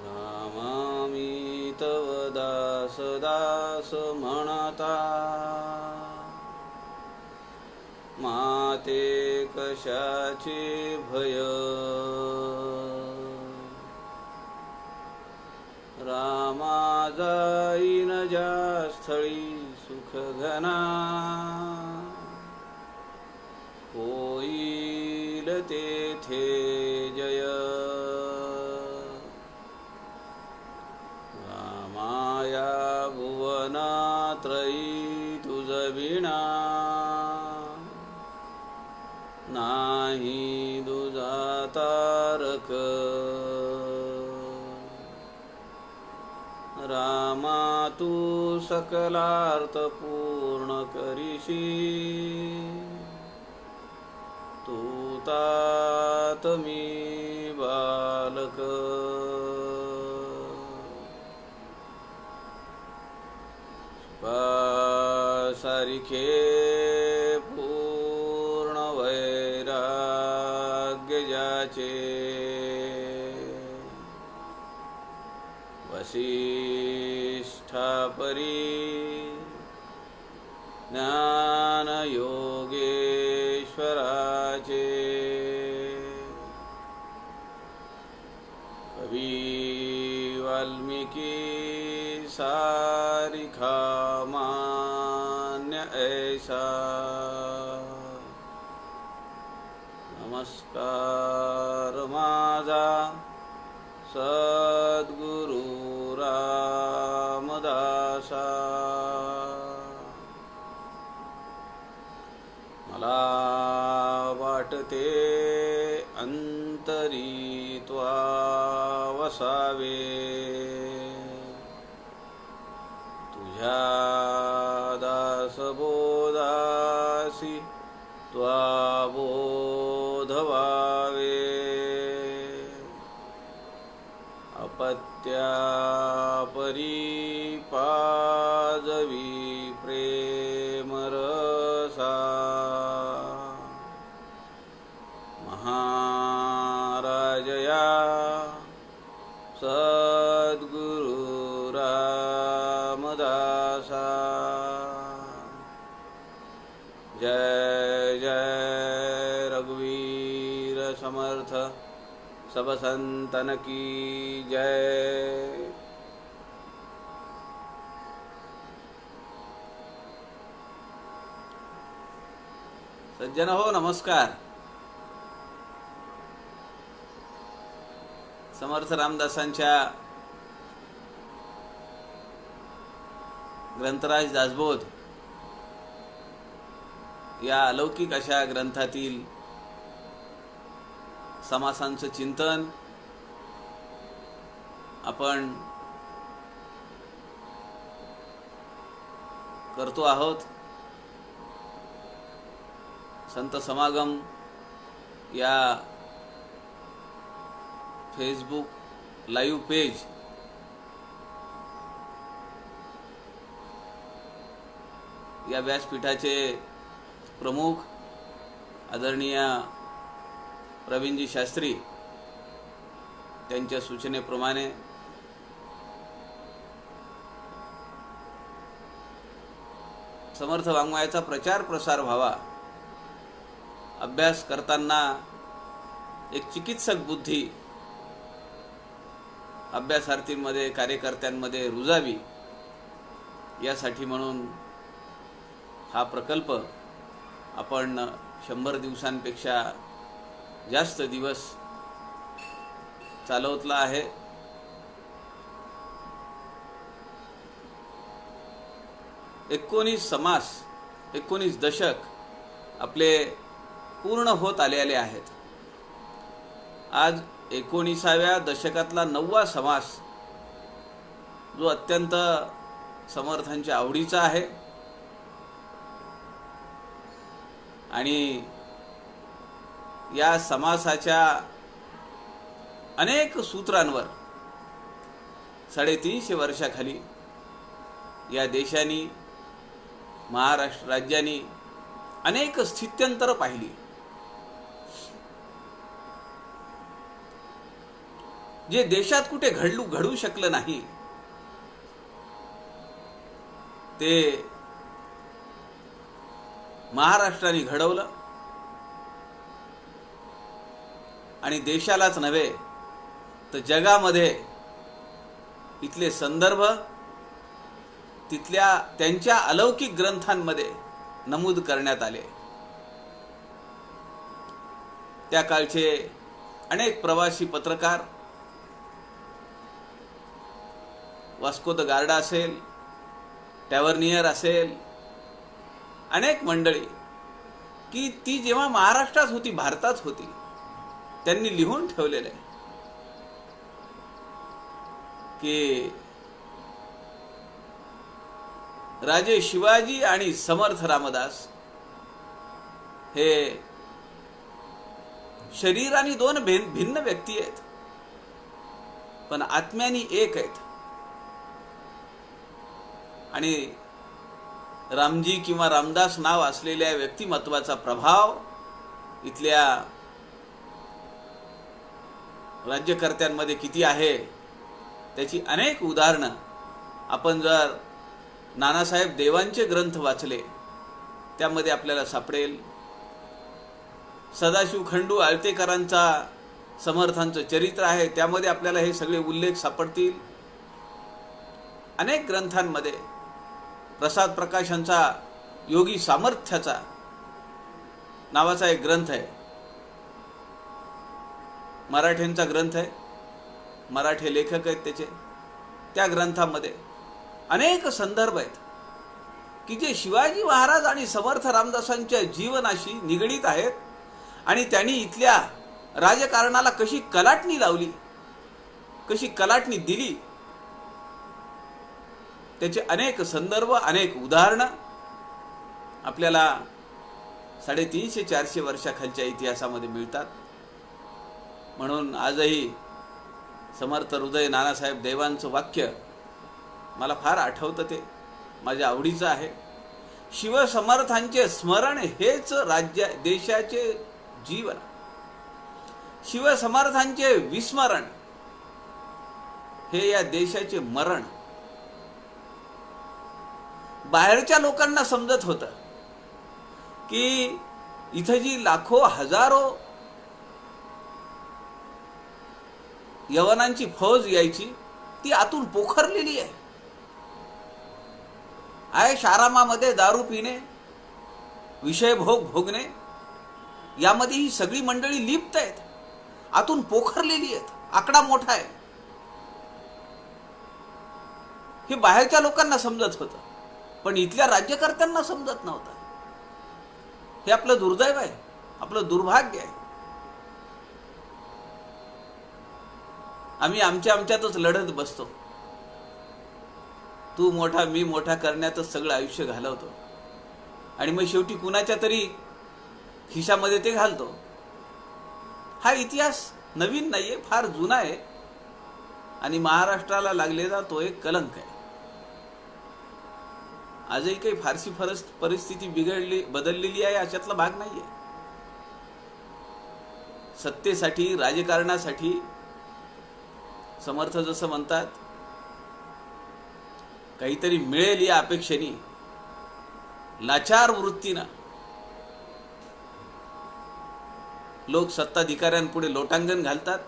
रामामी तव दास दास म्हणता, माते कशाचे भय. रामा जाईन ज्या स्थळी सुख घना, होईल तेथे जय. रामाया भुवनात्रयी तुझ विना, नाही दुजा तारक. रामा तू सकलार्थ पूर्ण करीशी, तू तात मी बालक. सारिखे पूर्ण वैराग्य ज्याचे, वसिष्ठा परी ज्ञान योगेश्वराचे. कवी वाल्मिकी सारिखा मान्य ऐसा. नमस्कार माझा सद्गुरु रामदासा. मला वाटते अंतरी त्वा वसावे, तुझ्या दासबोधासी त्वा बोध व्हावे. अपत्या परी पाजवी प्रेम रसा, महाराजया सद्गुरु रामदासा. जय जय रघुवीर समर्थ, सब संतन की जय. सज्जन हो, नमस्कार. समर्थ रामदासांच्या ग्रंथराज दासबोध या अलौकिक अशा ग्रंथातील समासांचं चिंतन आपण करतो आहोत. संत समागम या फेसबुक लाईव्ह पेज या व्यासपीठाचे प्रमुख आदरणीय प्रवीणजी शास्त्री त्यांच्या सूचनेप्रमाणे समर्थ वाङ्मयाचा प्रचार प्रसार व्हावा, अभ्यास करताना एक चिकित्सक बुद्धी अभ्यासार्थींमध्ये कार्यकर्त्यांमध्ये रुजावी, यासाठी म्हणून हा प्रकल्प आपण 100 दिवसांपेक्षा जास्त दिवस चालवतला आहे. एकोणीस समास 19 दशक आपले पूर्ण होत आलेले आहेत. आज 19व्या दशकातला 9वा समास जो अत्यंत समर्थांच्या आवडीचा आहे आणि या समासाच्या अनेक सूत्रांवर 350 वर्षाखाली या देशाने, महाराष्ट्र राज्याने अनेक स्थित्यंतर पाहिली. जे देशात कुठे घडू शकलं नाही ते महाराष्ट्राने घडवलं. आणि देशालाच नव्हे तर जगामध्ये इथले संदर्भ तिथल्या त्यांच्या अलौकिक ग्रंथांमध्ये नमूद करण्यात आले. त्या काळचे अनेक प्रवासी पत्रकार, वास्को द गार्डा असेल, टॅव्हर्नियर असेल, अनेक मंडळी की ती जेव्हा महाराष्ट्रात होती, भारतात होती, त्यांनी लिहून ठेवलेलं आहे की राजे शिवाजी आणि समर्थ रामदास हे शरीराने दोन भिन्न व्यक्ती आहेत, पण आत्म्यानी एक आहेत. आणि रामजी किंवा रामदास नाव असलेल्या व्यक्तिमत्वाचा प्रभाव इथल्या राज्यकर्त्यांमध्ये किती आहे त्याची अनेक उदाहरणं आपण जर नानासाहेब देवांचे ग्रंथ वाचले त्यामध्ये आपल्याला सापडेल. सदाशिव खंडू आळतेकरांचा समर्थांचं चरित्र आहे, त्यामध्ये आपल्याला हे सगळे उल्लेख सापडतील. अनेक ग्रंथांमध्ये प्रसाद प्रकाशांचा योगी सामर्थ्याचा नावाचा एक ग्रंथ आहे, मराठ्यांचा ग्रंथ आहे, मराठी लेखक आहेत त्याचे. त्या ग्रंथामध्ये अनेक संदर्भ आहेत की जे शिवाजी महाराज आणि समर्थ रामदासांच्या जीवनाशी निगडीत आहेत आणि त्यांनी इथल्या राजकारणाला कशी कलाटणी लावली, कशी कलाटणी दिली, त्याचे अनेक संदर्भ, अनेक उदाहरणं आपल्याला 350-400 वर्षाखालच्या इतिहासामध्ये मिळतात. म्हणून आजही समर्थ हृदय नानासाहेब देवांचं वाक्य मला फार आठवतं, ते माझ्या आवडीचं आहे. शिवसमर्थांचे स्मरण हेच देशाचे जीवन, शिवसमर्थांचे विस्मरण हे या देशाचे मरण. बाहेरच्या लोकांना समजत होतं की इथं जी लाखो हजारो यवनांची फौज यायची ती आतून पोखरलेली आहे. आरामामध्ये दारू पिणे, विषयभोग भोगणे यामध्ये ही सगळी मंडळी लिप्त आहेत, आतून पोखरलेली आहेत. आकडा मोठा आहे. हे बाहेरच्या लोकांना समजत होतं, पण इथल्या राज्यकर्त्यांना समजत नव्हतं. हे आपलं दुर्दैव आहे, आपलं दुर्भाग्य आहे. आम्ही आमच्यातच लढत बसतो. तू मोठा मी मोठा करण्यातच सगळं आयुष्य घालवतो आणि मग शेवटी कुणाच्या तरी खिशामध्ये ते घालतो. हा इतिहास नवीन नाहीये, फार जुना आहे आणि महाराष्ट्राला लागलेला तो एक कलंक आहे. आजही काही फारशी परिस्थिती बदललेली आहे अशातला भाग नाहीये. सत्तेसाठी, राजकारणासाठी समर्थ जसं म्हणतात काहीतरी मिळेल या अपेक्षेने लाचार वृत्तीनं लोक सत्ताधिकाऱ्यांपुढे लोटांगण घालतात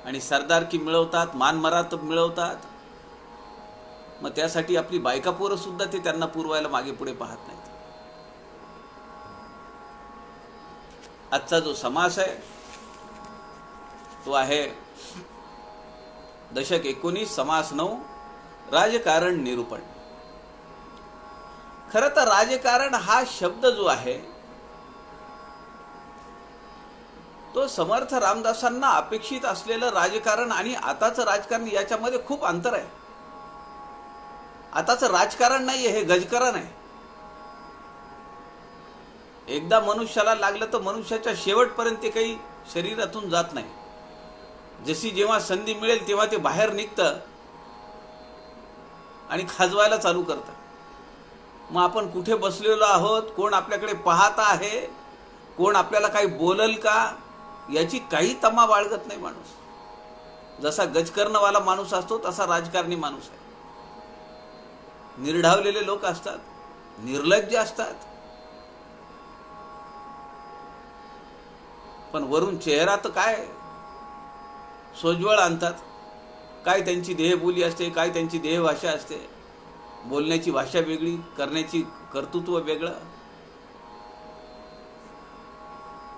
आणि सरदारकी मिळवतात, मानमरातब मिळवतात. मग त्यासाठी आपली बायका पोरं सुद्धा ते त्यांना पुरवायला मागे पुढे पाहत नाहीत. आजचा जो समास आहे तो आहे दशक 19 समास 9 राजकारण निरूपण. खरं तर राजकारण हा शब्द जो आहे तो समर्थ रामदासांना अपेक्षित असलेलं राजकारण आणि आताचं राजकारण याच्यामध्ये खूप अंतर आहे. आताचं राजकारण नाहीये, हे गजकारण आहे. एकदा मनुष्याला लागलं तर मनुष्याच्या शेवटपर्यंत ते काही शरीरातून जात नाही. जशी जेव्हा संधी मिळेल तेव्हा ते बाहेर निघतं आणि खाजवायला चालू करतं. मग आपण कुठे बसलेलो आहोत, कोण आपल्याकडे पाहत आहे, कोण आपल्याला काही बोलल का, याची काही तमा बाळगत नाही माणूस. जसा गजकर्णवाला माणूस असतो तसा राजकारणी माणूस आहे. निर्ढावलेले लोक असतात, निर्लज्ज असतात, पण वरून चेहरा तर काय सोज्वळ आणतात. काय त्यांची देहबोली असते, काय त्यांची देहभाषा असते, बोलण्याची भाषा वेगळी, करण्याची कर्तृत्व वेगळं.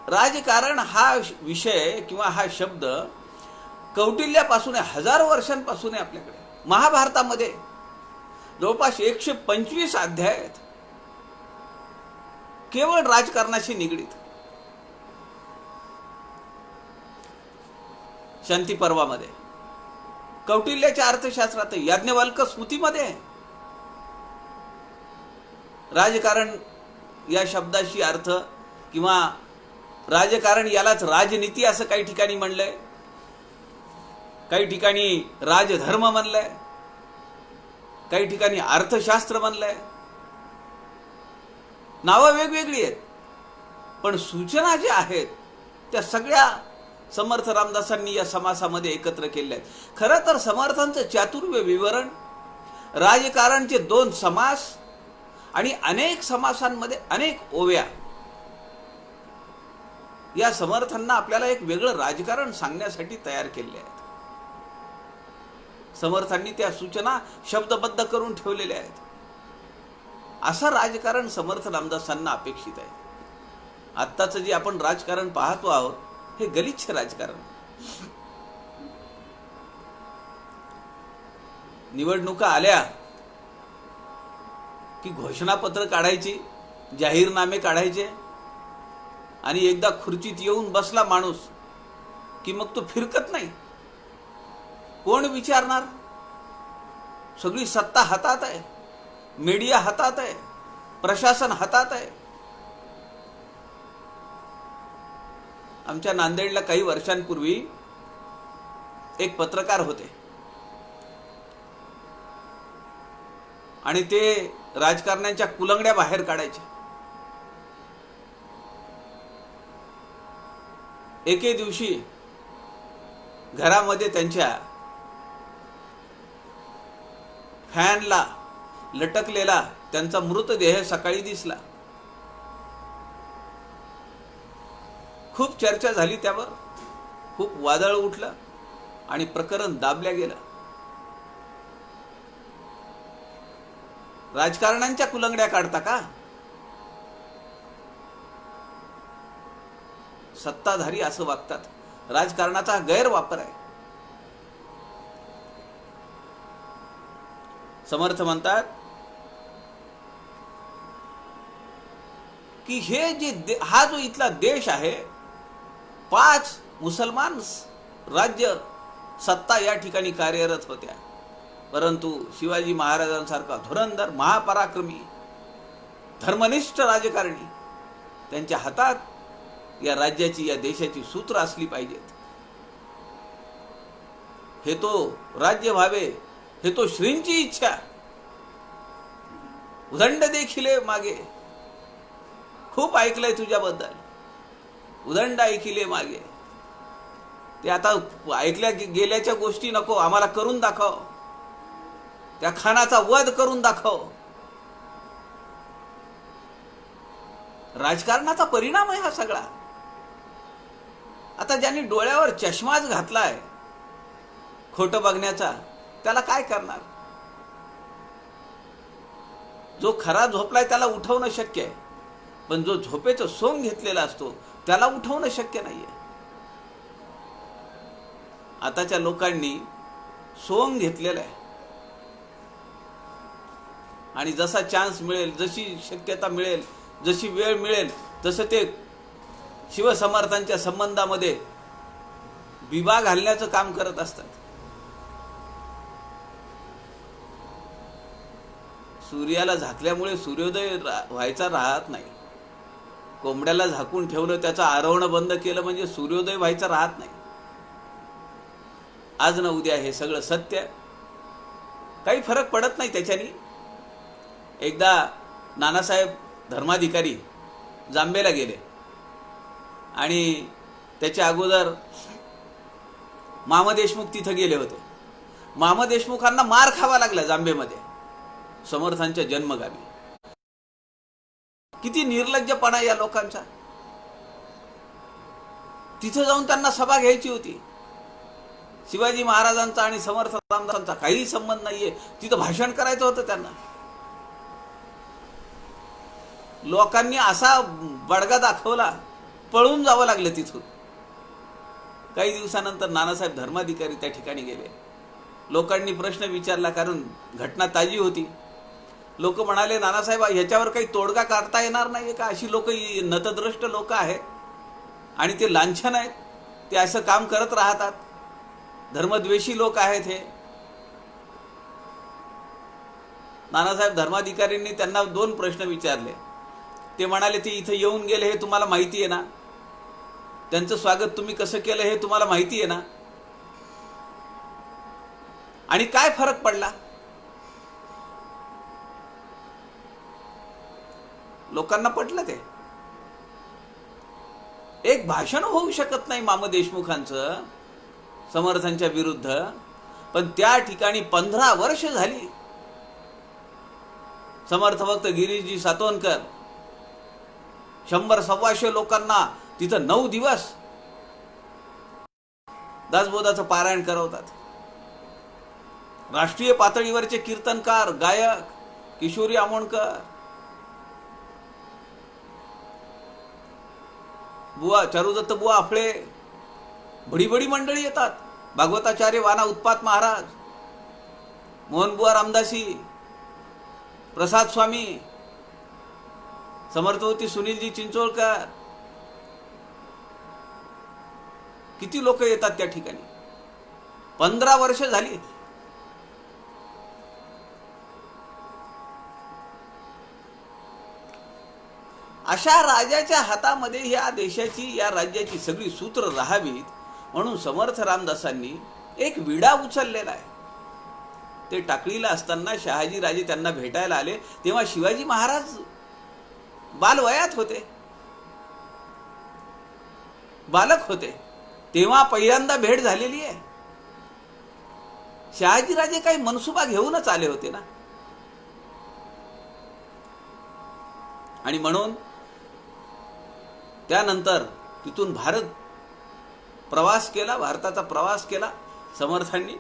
राजकारण हा विषय किंवा हा शब्द कौटिल्यापासून हजारो वर्षांपासून आहे आपल्याकडे. महाभारतामध्ये जवळपास 125 अध्याय आहेत केवळ राजकारणाशी निगडीत. शांती पर्वामध्ये, कौटिल्याच्या अर्थशास्त्रात, याज्ञवल्क स्मृतीमध्ये राजकारण या शब्दाशी अर्थ किंवा राजकारण यालाच राजनीती असं काही ठिकाणी म्हणलंय, काही ठिकाणी राजधर्म म्हणलंय, काही ठिकाणी अर्थशास्त्र म्हणलंय. नावं वेगवेगळी आहेत, पण सूचना ज्या आहेत त्या सगळ्या समर्थ रामदासांनी या समासामध्ये एकत्र केल्या आहेत. खरं तर समर्थांचं चातुर्य विवरण, राजकारणचे 2 समास आणि अनेक समासांमध्ये अनेक ओव्या, या समर्थांना आपल्याला एक वेगळं राजकारण सांगण्यासाठी तयार केले आहेत. समर्थांनी त्या सूचना शब्दबद्ध करून ठेवलेल्या आहेत. असं राजकारण समर्थ रामदासांना अपेक्षित आहे. आत्ताचं जे आपण राजकारण पाहतो आहोत हे गलिच्छ राजकारण. निवडणुका आल्या की घोषणापत्र काढायची, जाहीरनामे काढायचे, आणि एकदा खुर्चीत येऊन बसला माणूस की मग तो फिरकत नाही. कोण विचारणार? सगळी सत्ता हातात आहे, मीडिया हातात आहे, प्रशासन हातात आहे. आमच्या नांदेडला काही वर्षांपूर्वी एक पत्रकार होते आणि ते राजकारण्यांच्या कुलंगड्या बाहेर काढायचे. एके दिवशी घरामध्ये त्यांच्या फॅनला लटकलेला त्यांचा मृतदेह सकाळी दिसला. खूप चर्चा झाली त्यावर, खूप वादळ उठलं आणि प्रकरण दाबल्या गेलं. राजकारण्यांच्या कुलंगड्या काढता का? सत्ताधारी असं वागतात. राजकारणाचा गैरवापर आहे. समर्थ म्हणतात की हे जे हा जो इथला देश आहे, 5 मुसलमान राज्य सत्ता या ठिकाणी कार्यरत होत्या, परंतु शिवाजी महाराजांसारखा धुरंधर, महापराक्रमी, धर्मनिष्ठ राजकारणी त्यांच्या हातात या राज्याची, या देशाची सूत्र असली पाहिजेत. हे तो राज्य व्हावे, हे तो श्रींची इच्छा. उदंड देखील मागे, खूप ऐकलंय तुझ्याबद्दल, उदंड ऐकिले मागे. ते आता ऐकल्या गेल्याच्या गोष्टी नको, आम्हाला करून दाखव, त्या खानाचा वध करून दाखव. राजकारणाचा परिणाम आहे हा सगळा. आता ज्यांनी डोळ्यावर चष्माच घातलाय खोटं बघण्याचा, त्याला काय करणार? जो खरा झोपलाय त्याला उठवणं शक्य आहे, पण जो झोपेचं सोंग घेतलेला असतो त्याला उठवणं शक्य नाहीये. आताच्या लोकांनी सोंग घेतलेला आहे आणि जसा चान्स मिळेल, जशी शक्यता मिळेल, जशी वेळ मिळेल, तसं ते शिवसमर्थांच्या संबंधामध्ये बिबा घालण्याचं काम करत असतात. सूर्याला झाकल्यामुळे सूर्योदय व्हायचा राहत नाही. कोंबड्याला झाकून ठेवलं, त्याचं आरोहण बंद केलं म्हणजे सूर्योदय व्हायचा राहत नाही. आज ना उद्या हे सगळं सत्य, काही फरक पडत नाही त्याच्यानी. एकदा नानासाहेब धर्माधिकारी जांबेला गेले आणि त्याच्या अगोदर मामा देशमुख तिथं गेले होते. मामा देशमुखांना मार खावा लागला जांबेमध्ये समर्थांच्या जन्मगावी. किती निर्लज्जपणा या लोकांचा. तिथं जाऊन त्यांना सभा घ्यायची होती. शिवाजी महाराजांचा आणि समर्थ रामदासांचा काही संबंध नाहीये. तिथं भाषण करायचं होतं त्यांना. लोकांनी असा बडगा दाखवला, पळून जावं लागलं तिथून. काही दिवसानंतर नानासाहेब धर्माधिकारी त्या ठिकाणी गेले. लोकांनी प्रश्न विचारला, कारण घटना ताजी होती. लोक म्हणाले, नानासाहेब ह्याच्यावर काही तोडगा काढता येणार नाहीये का? अशी लोक नतद्रष्ट लोक आहेत आणि ते लांछन आहेत, ते असं काम करत राहतात, धर्मद्वेषी लोक आहेत हे. नानासाहेब धर्माधिकारींनी त्यांना 2 प्रश्न विचारले. ते म्हणाले, ते इथं येऊन गेले हे तुम्हाला माहिती आहे ना? त्यांचं स्वागत तुम्ही कसं केलं हे तुम्हाला माहिती आहे ना? आणि काय फरक पडला? लोकांना पटलं ते. एक भाषण होऊ शकत नाही मामा देशमुखांचं समर्थांच्या विरुद्ध, पण त्या ठिकाणी 15 वर्ष झाली. समर्थ भक्त गिरीशजी सातवणकर 100-125 लोकांना तिथं 9 दिवस दासबोधाचं पारायण करवतात. राष्ट्रीय पातळीवरचे कीर्तनकार, गायक किशोरी आमोणकर, बुवा चारुदत्त बुवा आपळे, बडी बडी मंडळी येतात. भागवताचार्य वाना उत्पात महाराज, मोहनबुवा रामदासी, प्रसाद स्वामी, समर्थवती सुनीलजी चिंचोळकर, किती लोक येतात त्या ठिकाणी. 15 वर्ष झाली. अशा राजाच्या हातामध्ये या देशाची, या राज्याची सगळी सूत्र राहावीत म्हणून समर्थ रामदासांनी एक विडा उचललेला आहे. ते टाकळीला असताना शहाजी राजे त्यांना भेटायला आले, तेव्हा शिवाजी महाराज बालवयात होते, बालक होते. तेव्हा पहिल्यांदा भेट झालेली आहे. शहाजीराजे काही मनसुबा घेऊनच आले होते ना. आणि म्हणून त्यानंतर तिथून भारत प्रवास केला, भारताचा प्रवास केला समर्थांनी.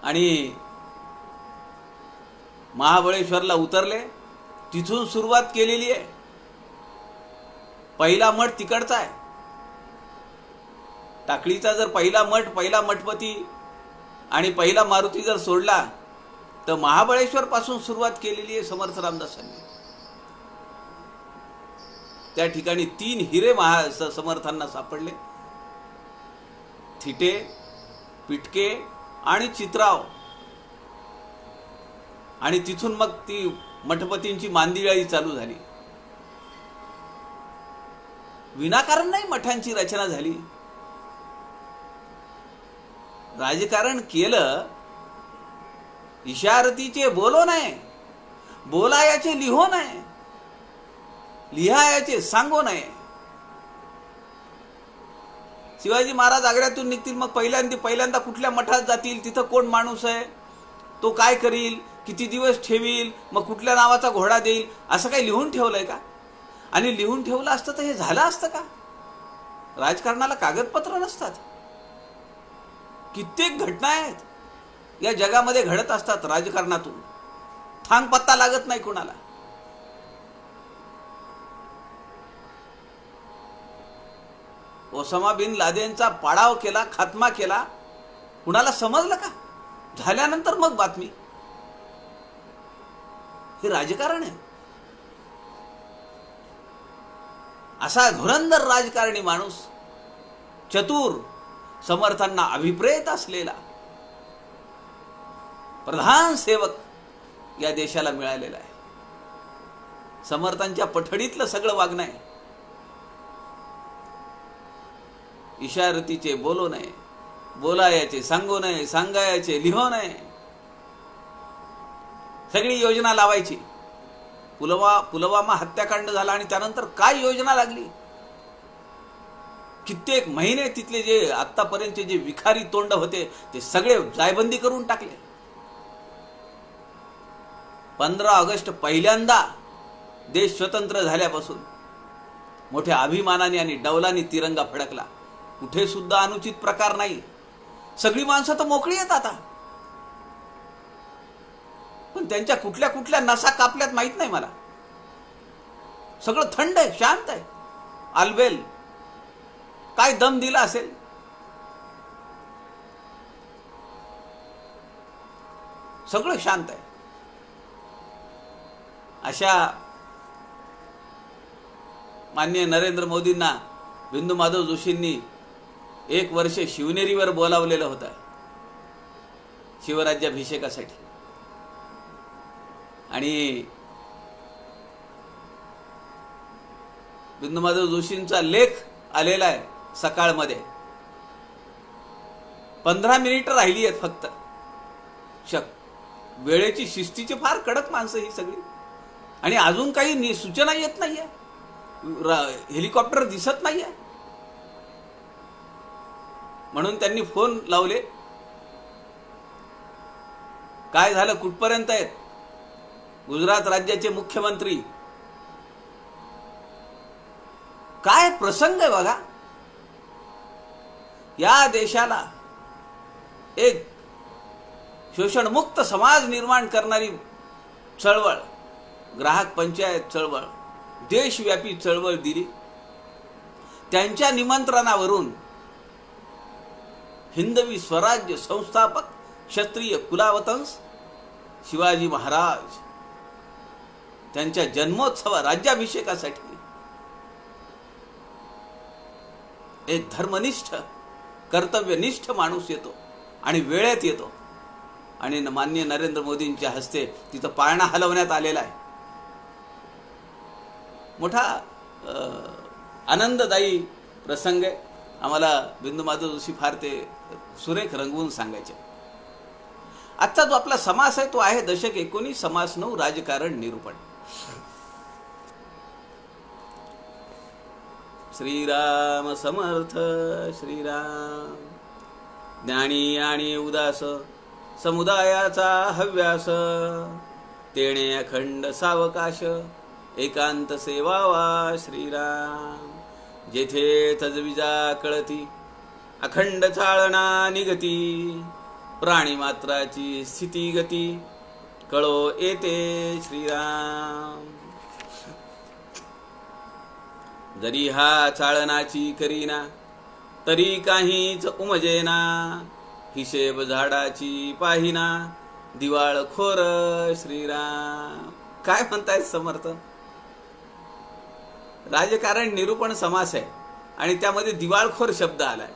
आणि महाबळेश्वरला उतरले. तिथून सुरुवात केलेली आहे. पहिला मठ तिकडचा आहे. टाकळीचा जर पहिला मठ, पहिला मठपती आणि पहिला मारुती जर सोडला तर महाबळेश्वर पासून सुरुवात केलेली आहे समर्थ रामदासांनी. त्या ठिकाणी 3 हिरे समर्थांना सापडले, थिटे, पिटके आणि चित्राव. आणि तिथून मग ती मठपतींची मांदियाळी चालू झाली. विनाकारण नाही मठांची रचना झाली. राजकारण केलं. इशारतीचे बोलो नये, बोलायाचे लिहो नये, लिहायाचे सांगो नये. शिवाजी महाराज आग्र्यातून निघतील, मग पहिल्यांदा कुठल्या मठात जातील, तिथं कोण माणूस आहे, तो काय करील, किती दिवस ठेवील, मग कुठल्या नावाचा घोडा देईल, असं काही लिहून ठेवलंय का? आणि लिहून ठेवलं असतं तर हे झालं असतं का? राजकारणाला कागदपत्र नसतात. कित्येक घटना आहेत या जगामध्ये घडत असतात राजकारणातून, थांग पत्ता लागत नाही कुणाला. ओसामा बिन लादेनचा पाडाव केला, खात्मा केला, कुणाला समजलं का? झाल्यानंतर मग बातमी. हे राजकारण आहे. असा धुरंधर राजकारणी माणूस, चतुर, समर्थांना अभिप्रेत असलेला प्रधान सेवक या देशाला मिळालेला आहे. समर्थांच्या पठडीतलं सगळं वागणं आहे. इशारतीचे बोलो नये, बोलायचे सांगू नये, सांगायचे लिहो नये, सगळी योजना लावायची. पुलवामा हत्याकांड झाला आणि त्यानंतर काय योजना लागली. कित्येक महिने तिथले जे आतापर्यंतचे जे विखारी तोंड होते ते सगळे जायबंदी करून टाकले. 15 ऑगस्ट पहिल्यांदा देश स्वतंत्र झाल्यापासून मोठ्या अभिमानाने आणि डौलाने तिरंगा फडकला. कुठे सुद्धा अनुचित प्रकार नाही. सगळी माणसं तर मोकळी आहेत आता, पण त्यांच्या कुठल्या कुठल्या नसा कापल्यात माहित नाही मला. सगळं थंड आहे, शांत आहे. आलबेल काय दम दिला असेल. सगळं शांत आहे. अशा माननीय नरेंद्र मोदींना बिंदू माधव जोशींनी 1 वर्ष शिवनेरीवर बोलावलेलं होतं शिवराज्याभिषेकासाठी. आणि बिंदू माधव जोशींचा लेख आलेला आहे सकाळमध्ये. 15 मिनिटं राहिली आहेत फक्त. वेळेची शिस्तीची फार कडक माणसं ही सगळी. आणि अजून काही सूचना येत नाहीये. हेलिकॉप्टर दिसत नाहीये. म्हणून त्यांनी फोन लावले. काय झालं, कुठपर्यंत आहेत. गुजरात राज्याचे मुख्यमंत्री. काय प्रसंग आहे बघा. या देशाला एक शोषणमुक्त समाज निर्माण करणारी चळवळ, ग्राहक पंचायत चळवळ, देशव्यापी चळवळ दिली. त्यांच्या निमंत्रणावरून हिंदवी स्वराज्य संस्थापक क्षत्रिय कुलावतंस शिवाजी महाराज त्यांच्या जन्मोत्सव राज्याभिषेकासाठी एक धर्मनिष्ठ कर्तव्यनिष्ठ माणूस येतो आणि वेळेत येतो. आणि माननीय नरेंद्र मोदींच्या हस्ते तिथं पाळणा हलवण्यात आलेला आहे. मोठा आनंददायी प्रसंग आहे. आम्हाला बिंदू माधव जोशी फार ते सुरेख रंगवून सांगायचे. आजचा जो आपला समास आहे तो आहे दशक 19 समास 9 राजकारण निरूपण. श्रीराम समर्थ श्रीराम. ज्ञानी आणि उदास समुदायाचा हव्यास, तेणे अखंड सावकाश एकांत सेवावा श्रीराम. जेथे तजविजा कळती अखंड चाळणा निगती, प्राणी मात्राची स्थिती गती कळो येते श्रीराम. जरी हा चाळणाची करीना तरी काहीच उमजेना, हिशेब झाडाची पाहिना दिवाळखोर श्रीराम. काय म्हणतायत समर्थ. राजकारण निरूपण समास आहे आणि त्यामध्ये दिवाळखोर शब्द आलाय.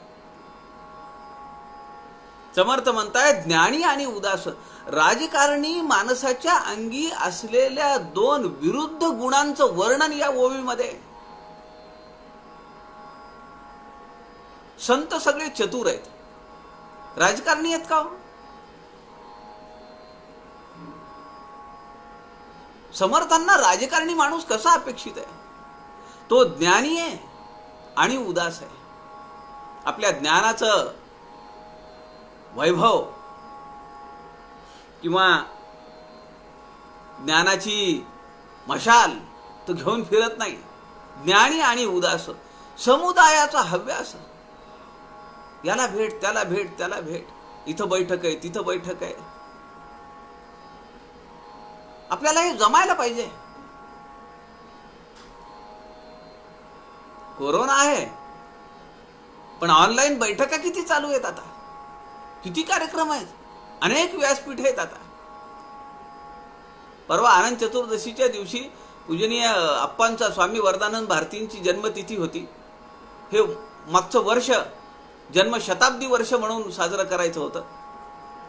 समर्थ म्हणतायत ज्ञानी आणि उदास. राजकारणी माणसाच्या अंगी असलेल्या 2 विरुद्ध गुणांचं वर्णन या ओवीमध्ये. संत सगळे चतुर आहेत, राजकारणी आहेत का. समर्थांना राजकारणी माणूस कसा अपेक्षित आहे. तो ज्ञानी आहे आणि उदास आहे. आपल्या ज्ञानाचं वैभव किंवा ज्ञानाची मशाल तो घेऊन फिरत नाही. ज्ञानी आणि उदास. समुदायाचा हव्यास. याला भेट त्याला भेट त्याला भेट, इथं बैठक आहे तिथं बैठक आहे. आपल्याला हे जमायला पाहिजे. कोरोना आहे पण ऑनलाईन बैठका किती चालू आहेत आता. किती कार्यक्रम आहेत, अनेक व्यासपीठ आहेत आता. परवा आनंद चतुर्दशीच्या दिवशी पूजनीय अप्पांचा स्वामी वरदानंद भारतींची जन्मतिथी होती. हे मागचं वर्ष जन्मशताब्दी वर्ष म्हणून साजरं करायचं होतं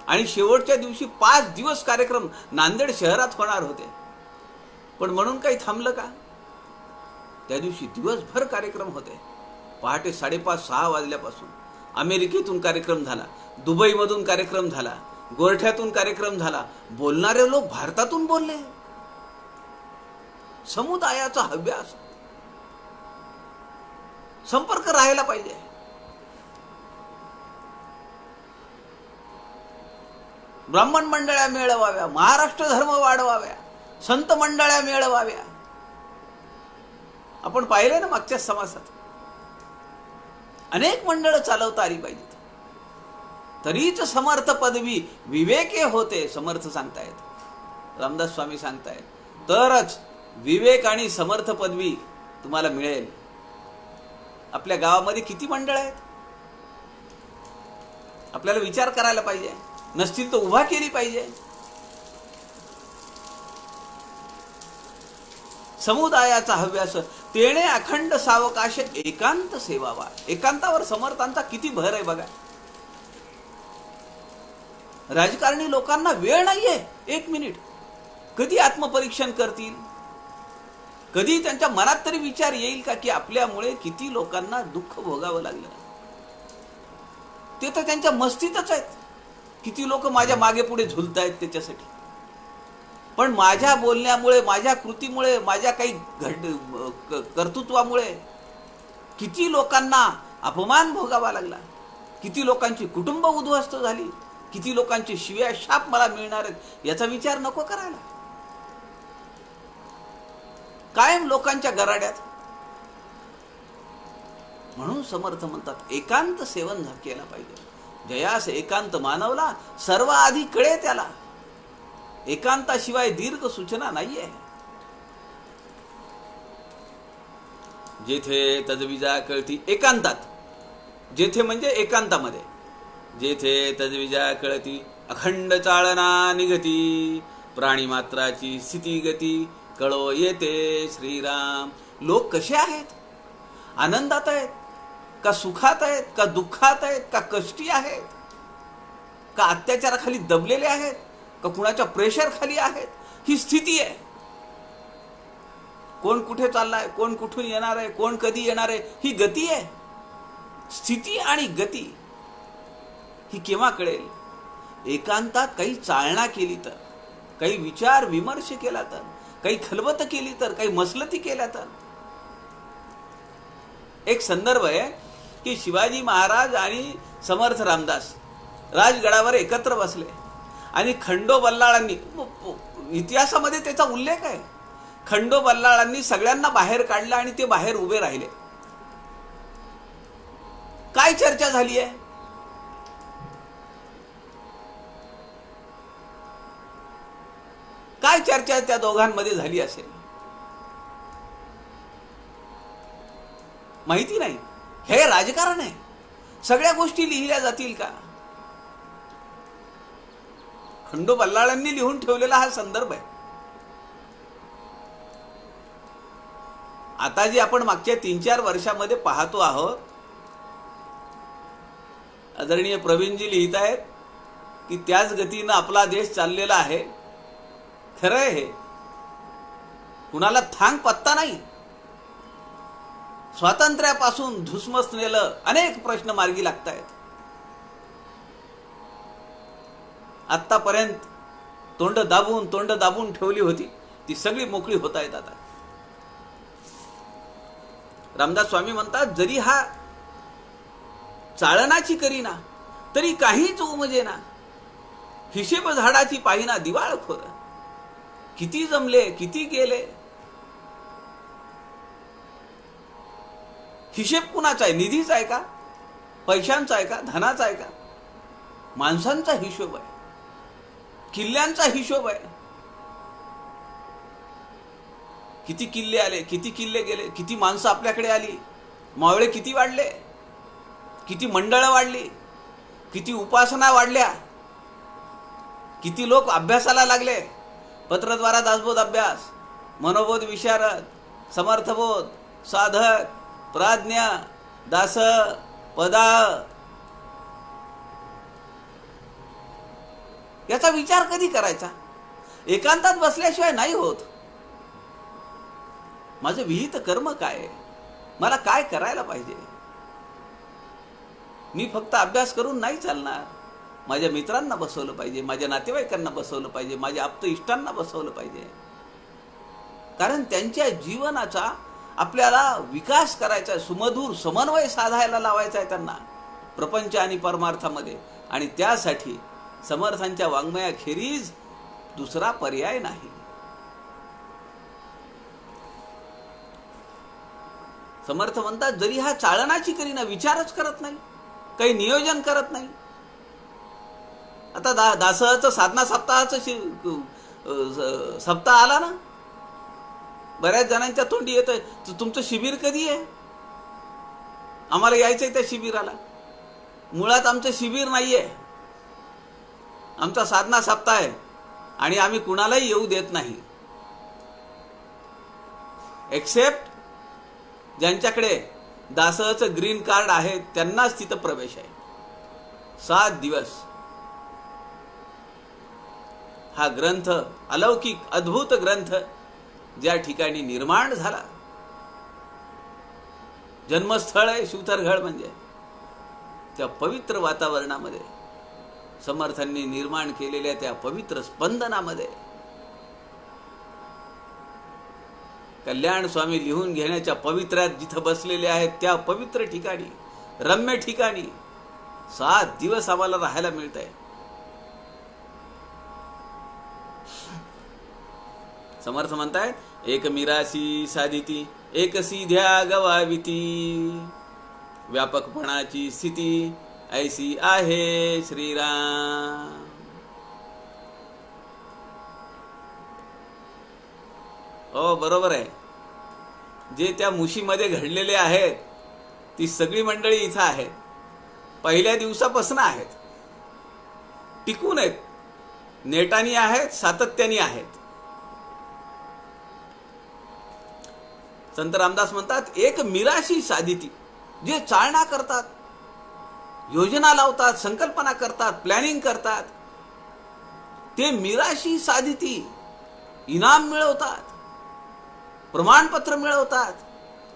आणि शेवटच्या दिवशी 5 दिवस कार्यक्रम नांदेड शहरात होणार होते. पण म्हणून काही थांबलं का. त्या दिवशी दिवसभर कार्यक्रम होते. पहाटे 5:30-6 वाजल्यापासून अमेरिकेतून कार्यक्रम झाला, दुबईमधून कार्यक्रम झाला, गोरठ्यातून कार्यक्रम झाला, बोलणारे लोक भारतातून बोलले. समुदायाचा हव्यास, संपर्क राहायला पाहिजे. ब्राह्मण मंडळ्या मिळवाव्या, महाराष्ट्र धर्म वाढवाव्या, संत मंडळ्या मिळवाव्या. आपण पाहिले ना मागच्या समासात अनेक मंडळ चालवता आली पाहिजेत. तरीच समर्थ पदवी विवेके होते, समर्थ सांगतायत, रामदास स्वामी सांगतायत. तरच विवेक आणि समर्थ पदवी तुम्हाला मिळेल. आपल्या गावामध्ये किती मंडळ आहेत आपल्याला विचार करायला पाहिजे. नसतील तर उभा केली पाहिजे. समुदायाचा हव्यास तेणे अखंड सावकाश एकांत सेवावा. एकांतावर समर्थांचा किती भर आहे बघा. राजकारणी लोकांना वेळ नाहीये. एक मिनिट, कधी आत्मपरीक्षण करतील? कधी त्यांच्या मनात तरी विचार येईल का की आपल्यामुळे किती लोकांना दुःख भोगावं लागलं? ते तर त्यांच्या मस्तीतच आहेत. किती लोक माझ्या मागे पुढे झुलतायत त्याच्यासाठी. पण माझ्या बोलण्यामुळे, माझ्या कृतीमुळे, माझ्या काही कर्तृत्वामुळे किती लोकांना अपमान भोगावा लागला, किती लोकांची कुटुंब उद्ध्वस्त झाली, किती लोकांचे शिव्या शाप मला मिळणार आहेत, याचा विचार नको करायला. कायम लोकांच्या गराड्यात. म्हणून समर्थ म्हणतात एकांत सेवन केला पाहिजे. जयास एकांत मानवला सर्व आधी कळे त्याला. एकांताशिवाय दीर्घ सूचना नाहीये. जेथे तजविजा कळती एकांतात, जेथे म्हणजे एकांतामध्ये, जेथे तजविजा कळती अखंड चाळना निगती, प्राणी मात्राची स्थिती गती कळो येते श्रीराम. लोक कसे आहेत? आनंदात आहेत का सुखात आहेत का दुःखात आहेत का कष्टी आहेत का अत्याचाराखाली दबलेले आहेत का कुणाच्या प्रेशर खाली आहेत? ही स्थिती आहे. कोण कुठे चाललाय, कोण कुठून येणार आहे, कोण कधी येणार आहे, ही गती आहे. स्थिती आणि गती ही केव्हा कळेल? एकांतात काही चालना केली तर, काही विचार विमर्श केला तर, काही खलबत केली तर, काही मसलती केल्या तर. एक संदर्भ आहे की शिवाजी महाराज आणि समर्थ रामदास राजगडावर एकत्र बसले आणि खंडो बल्लाळांनी, इतिहासामध्ये त्याचा उल्लेख आहे, खंडो बल्लाळांनी सगळ्यांना बाहेर काढलं आणि ते बाहेर उभे राहिले. काय चर्चा झाली आहे? काय चर्चा त्या दोघांमध्ये झाली असेल माहिती नाही. हे राजकारण आहे. सगळ्या गोष्टी लिहिल्या जातील का? खंडो बल्लाळांनी लिहून ठेवलेला हा संदर्भ आहे. आता जे आपण मागच्या 3-4 वर्षामध्ये पाहतो आहोत, आदरणीय प्रवीणजी लिहित आहेत की त्याच गतीनं आपला देश चाललेला आहे. खरं आहे हे. कुणाला थांग पत्ता नाही. स्वातंत्र्यापासून धुसमसलेलं अनेक प्रश्न मार्गी लागतायत. आत्तापर्यंत तोंड दाबून ठेवली होती ती सगळी मोकळी होत आहेत आता. रामदास स्वामी म्हणतात जरी हा चाळणाची करीना तरी काहीच उमजेना, हिशेब झाडाची पाहिना दिवाळखोर. किती जमले किती गेले, हिशेब कुणाचा आहे? निधीचा आहे का? पैशांचा आहे का? धनाचा आहे का? माणसांचा हिशोब आहे, किल्ल्यांचा हिशोब आहे. किती किल्ले आले, किती किल्ले गेले, किती माणसं आपल्याकडे आली, मावळे किती वाढले, किती मंडळं वाढली, किती उपासना वाढल्या, किती लोक अभ्यासाला लागले. पत्रद्वारा दासबोध अभ्यास, मनोबोध विशारद, समर्थबोध, साधक, प्राज्ञा, दास, पदा, याचा विचार कधी करायचा? एकांतात बसल्याशिवाय नाही होत. माझं विहित कर्म काय आहे? मला काय करायला पाहिजे? मी फक्त अभ्यास करून नाही चालणार. माझ्या मित्रांना बसवलं पाहिजे, माझ्या नातेवाईकांना बसवलं पाहिजे, माझ्या आप्त इष्टांना बसवलं पाहिजे. कारण त्यांच्या जीवनाचा आपल्याला विकास करायचा आहे, सुमधुर समन्वय साधायला लावायचा आहे त्यांना प्रपंच आणि परमार्थामध्ये. आणि त्यासाठी समर्थांच्या वाङ्मयाखेरीज दुसरा पर्याय नाही. समर्थ म्हणतात, जरी हा चाळणाची करीना, विचारच करत नाही, काही नियोजन करत नाही. आता दासचं साधना सप्ताहाचं सप्ताह आला ना, बऱ्याच जणांच्या तोंडी येतंय, तुमचं शिबिर कधी आहे, आम्हाला यायचंय त्या शिबिराला. मुळात आमचं शिबिर नाहीये, आमचा साधना सप्ताह आहे आणि आम्ही कुणालाही येऊ देत नाही, एक्सेप्ट ज्यांच्याकडे दासचं ग्रीन कार्ड आहे त्यांनाच तिथं प्रवेश आहे. 7 दिवस हा ग्रंथ, अलौकिक अद्भुत ग्रंथ ज्या ठिकाणी निर्माण झाला, जन्मस्थळ आहे शिवथरगड, म्हणजे त्या पवित्र वातावरणामध्ये, समर्थांनी निर्माण केलेल्या त्या पवित्र स्पंदनामध्ये, कल्याण स्वामी लिहून घेण्याच्या पवित्र्यात जिथं बसलेले आहेत त्या पवित्र ठिकाणी, रम्य ठिकाणी 7 दिवस आम्हाला राहायला मिळतंय. समर्थ म्हणतायत, एक मिरासी साधिती, एक सीध्या गवाविती, व्यापकपणाची स्थिती ऐसी आहे श्रीराम. हो, बरोबर आहे. जे त्या मुशीमध्ये घडलेले आहेत ती सगळी मंडळी इथं आहेत, पहिल्या दिवसापासून आहेत, टिकून आहेत, नेटानी आहेत, सातत्याने आहेत. संत रामदास म्हणतात, एक मिराशी साधिती, जे चालना करतात, योजना लावतात, संकल्पना करतात, प्लॅनिंग करतात, ते मिराशी साधिती, इनाम मिळवतात, प्रमाणपत्र मिळवतात,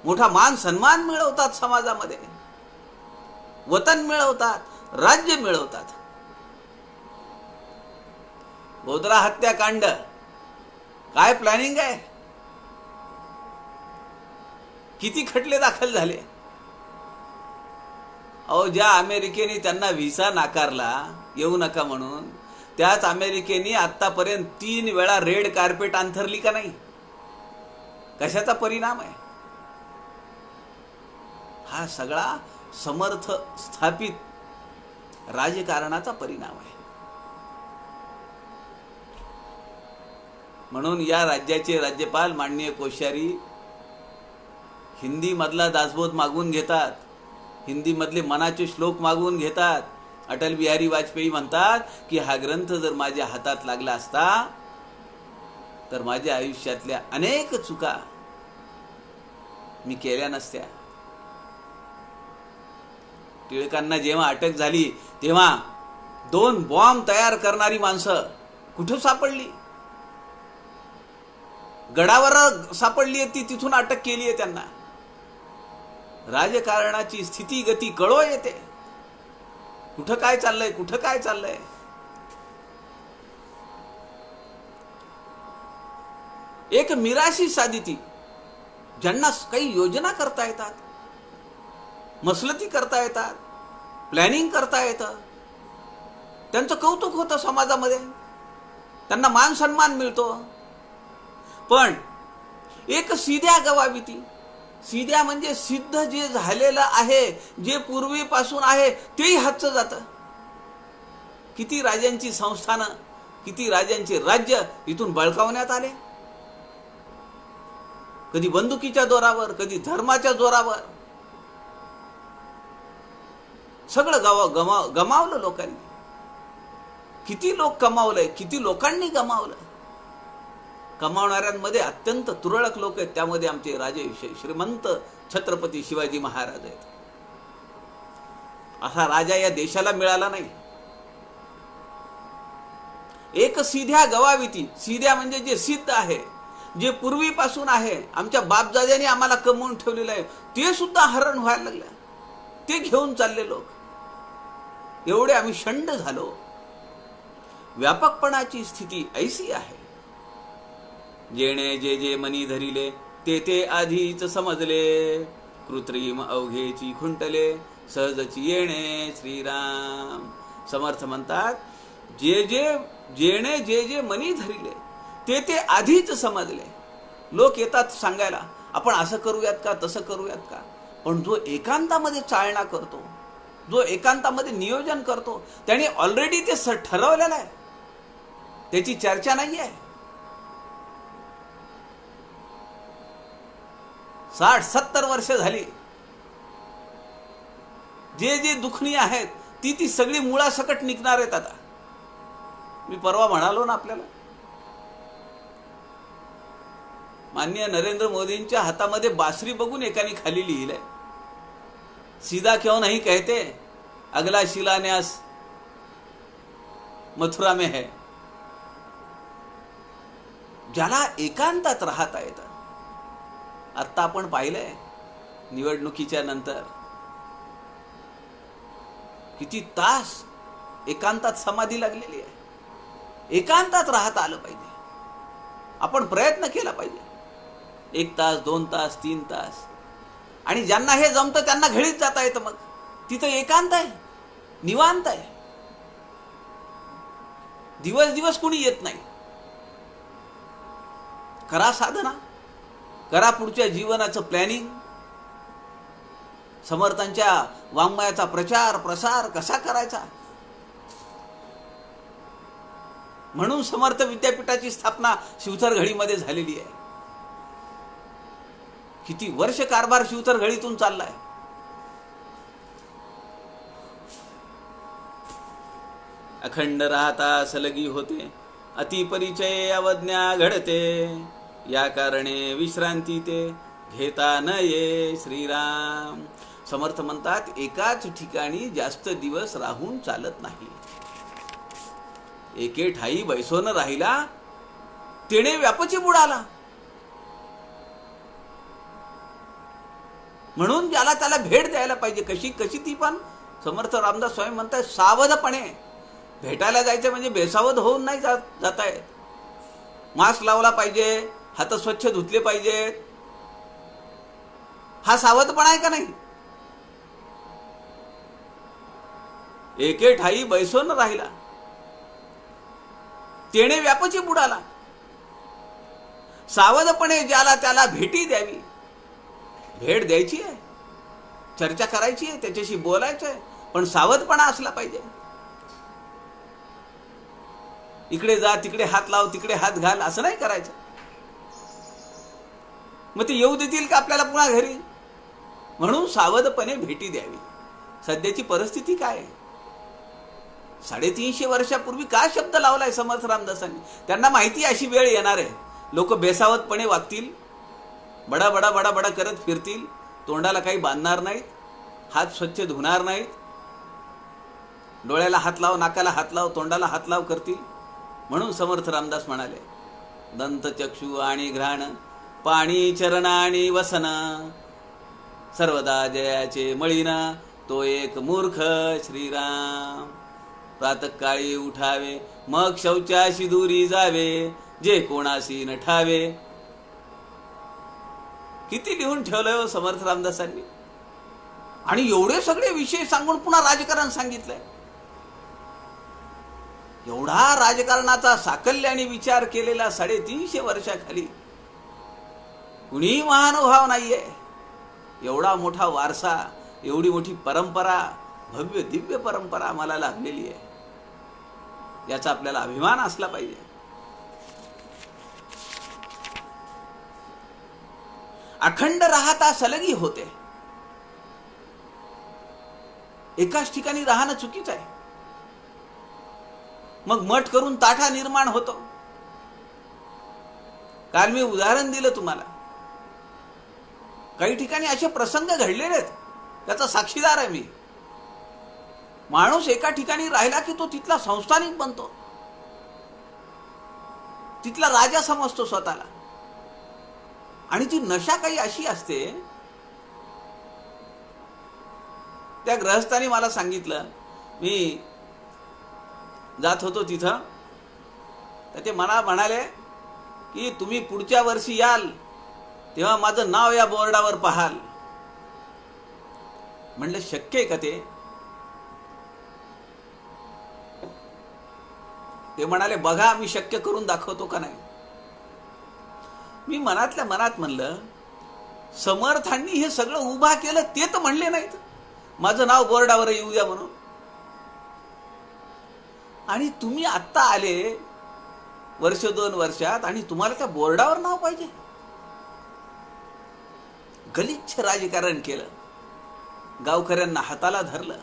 मोठा मान सन्मान मिळवतात, समाजामध्ये वतन मिळवतात, राज्य मिळवतात. गोधरा हत्याकांड काय प्लॅनिंग आहे, किती खटले दाखल झाले. अहो, ज्या अमेरिकेने त्यांना व्हिसा नाकारला येऊ नका म्हणून, त्याच अमेरिकेने आतापर्यंत 3 वेळा रेड कार्पेट अंथरली का नाही? कशाचा परिणाम आहे हा? सगळा समर्थ स्थापित राजकारणाचा परिणाम आहे. म्हणून या राज्याचे राज्यपाल माननीय कोश्यारी हिंदी मधला दासबोध मागून घेतात, हिंदी मधले मनाचे श्लोक मागून घेतात. अटल बिहारी वाजपेयी म्हणतात की हा ग्रंथ जर माझ्या हातात लागला असता तर माझ्या आयुष्यातल्या अनेक चुका मी केल्या नसत्या. टिळकांना जेव्हा अटक झाली तेव्हा 2 बॉम्ब तयार करणारी माणसं कुठं सापडली? गडावर सापडली आहे, ती तिथून अटक केली आहे त्यांना. राजकारणाची स्थिती गती कळो येते, कुठं काय चाललंय, कुठं काय चाललंय. एक मिराशी साधिती, ज्यांना काही योजना करता येतात, मसलती करता येतात, प्लॅनिंग करता येतं, त्यांचं कौतुक होतं समाजामध्ये, त्यांना मान सन्मान मिळतो. पण एक सीध्या गवाविती, सीध्या म्हणजे सिद्ध जे झालेलं आहे, जे पूर्वीपासून आहे तेही हातचं जातं. किती राजांची संस्थानं, किती राजांचे राज्य इथून बळकावण्यात आले, कधी बंदुकीच्या जोरावर, कधी धर्माच्या जोरावर. सगळं गमावलं लोकांनी. किती लोक कमावलंय, किती लोकांनी गमावलं. कमावणाऱ्यांमध्ये अत्यंत तुरळक लोक आहेत, त्यामध्ये आमचे राजे श्रीमंत छत्रपती शिवाजी महाराज आहेत. असा राजा या देशाला मिळाला नाही. एक सीध्या गवाविती, सीध्या म्हणजे जे सिद्ध आहे, जे पूर्वीपासून आहे, आमच्या बापदाद्यांनी आम्हाला कमवून ठेवलेलं आहे, ते सुद्धा हरण व्हायला लागलं. ते घेऊन चालले लोक. एवढे आम्ही शंड झालो. व्यापकपणाची स्थिती ऐसी आहे. जेणे जे जे मनी धरिले ते ते आधीच समजले. कृत्रिम अवघेची खुंटले सहजची येणे श्रीराम. समर्थ म्हणतात, जेणे जे जे मनी धरिले ते ते आधीच समजले. लोक येतात सांगायला, आपण असं करूयात का, तसं करूयात का. पण जो एकांतामध्ये चालना करतो, जो एकांतामध्ये नियोजन करतो, त्याने ऑलरेडी ते ठरवलेलं आहे. त्याची चर्चा नाही आहे. 60-70 वर्ष झाली. जे जे दुखणी आहेत ती सगळी मुळासकट निघणार आहेत. आता मी परवा म्हणालो ना आपल्याला, माननीय नरेंद्र मोदींच्या हातामध्ये बासरी बघून एकाने खाली लिहिलंय, सीधा क्यों नहीं कहते अगला शिलान्यास मथुरा में है. ज्याला एकांतात राहता येतं. आत्ता आपण पाहिलंय निवडणुकीच्या नंतर किती तास एकांतात समाधी लागलेली आहे. एकांतात राहता आलं पाहिजे. आपण प्रयत्न केला पाहिजे. 1 तास, 2 तास, 3 तास. आणि ज्यांना हे जमतं त्यांना घडीत जाता येतं. मग तिथं एकांत आहे, निवांत आहे. दिवस कुणी येत नाही. करा साधना, करा पुढच्या जीवनाचं प्लॅनिंग. समर्थांच्या वाङ्मयाचा प्रचार प्रसार कसा करायचा, म्हणून समर्थ विद्यापीठाची स्थापना शिवथरघडीमध्ये झालेली आहे. किती वर्ष कारभार शिवथरघडीतून चाललाय. अखंड राहता सलगी होते, अतिपरिचय अवज्ञा घडते. या कारणे विश्रांती ते घेता न ये श्रीराम. समर्थ म्हणतात, एकाच ठिकाणी जास्त दिवस राहून चालत नाही. एके ठाई बैसोन राहिला तेणे व्यापची बुडाला. म्हणून ज्याला त्याला भेट द्यायला पाहिजे. कशी ती पण समर्थ रामदास स्वामी म्हणतात, सावधपणे भेटायला जायचं. म्हणजे बेसावध होऊन नाही जाता येत. मास्क लावला पाहिजे, हात स्वच्छ धुतले पाहिजेत. हा सावधपणा आहे का नाही. एके ठाई बैसोन राहिला तेणे व्यापची बुडाला. सावधपणे ज्याला त्याला भेटी द्यावी. भेट द्यायची आहे, चर्चा करायची आहे, त्याच्याशी बोलायचं आहे, पण सावधपणा असला पाहिजे. इकडे जा, तिकडे हात लाव, तिकडे हात घाल, असं नाही करायचं. मग ते येऊ देतील का आपल्याला पुन्हा घरी. म्हणून सावधपणे भेटी द्यावी. सध्याची परिस्थिती काय आहे. 350 वर्षापूर्वी का शब्द लावलाय समर्थ रामदासांनी. त्यांना माहिती अशी वेळ येणार आहे. लोक बेसावधपणे वागतील, बडा बडा बडा बडा करत फिरतील, तोंडाला काही बांधणार नाहीत, हात स्वच्छ धुणार नाहीत, डोळ्याला हात लाव, नाकाला हात लाव, तोंडाला हात लाव करतील. म्हणून समर्थ रामदास म्हणाले, दंतचक्षु आणि घ्राण पाणी चरण आणि वसन, सर्वदा जयाचे मळीन तो एक मूर्ख श्रीराम. प्रातःकाळी उठावे मग शौचाशी दूरी जावे, जे कोणाशी न ठावे. किती लिहून ठेवलंय हो समर्थ रामदासांनी. आणि एवढे सगळे विषय सांगून पुन्हा राजकारण सांगितलंय. एवढा राजकारणाचा साकल्याने विचार केलेला 350 वर्षाखाली कुणी महानुभाव नाहीये. एवढा मोठा वारसा, एवढी मोठी परंपरा, भव्य दिव्य परंपरा आम्हाला लाभलेली आहे. याचा आपल्याला अभिमान असला पाहिजे. अखंड राहता सलगी होते. एकाच ठिकाणी राहणं चुकीचं आहे. मग मठ करून ताठा निर्माण होतो. काल मी उदाहरण दिलं तुम्हाला. काही ठिकाणी असे प्रसंग घडलेले आहेत, त्याचा साक्षीदार आहे मी. माणूस एका ठिकाणी राहिला की तो तिथला संस्थानिक बनतो, तिथला राजा समजतो स्वतःला. आणि ती नशा काही अशी असते. त्या गृहस्थानी मला सांगितलं, मी जात होतो तिथं, तर ते मला म्हणाले की तुम्ही पुढच्या वर्षी याल तेव्हा माझं नाव या बोर्डावर पाहाल. म्हणलं शक्य आहे का ते? ते म्हणाले बघा मी शक्य करून दाखवतो का नाही. मी मनातल्या मनात म्हणलं समर्थांनी हे सगळं उभा केलं ते तर म्हणले नाहीत माझं नाव बोर्डावर येऊ द्या म्हणून. आणि तुम्ही आत्ता आले वर्ष 2 वर्षात आणि तुम्हाला त्या बोर्डावर नाव पाहिजे. गलिच्छ राजकारण केलं, गावकऱ्यांना हाताला धरलं,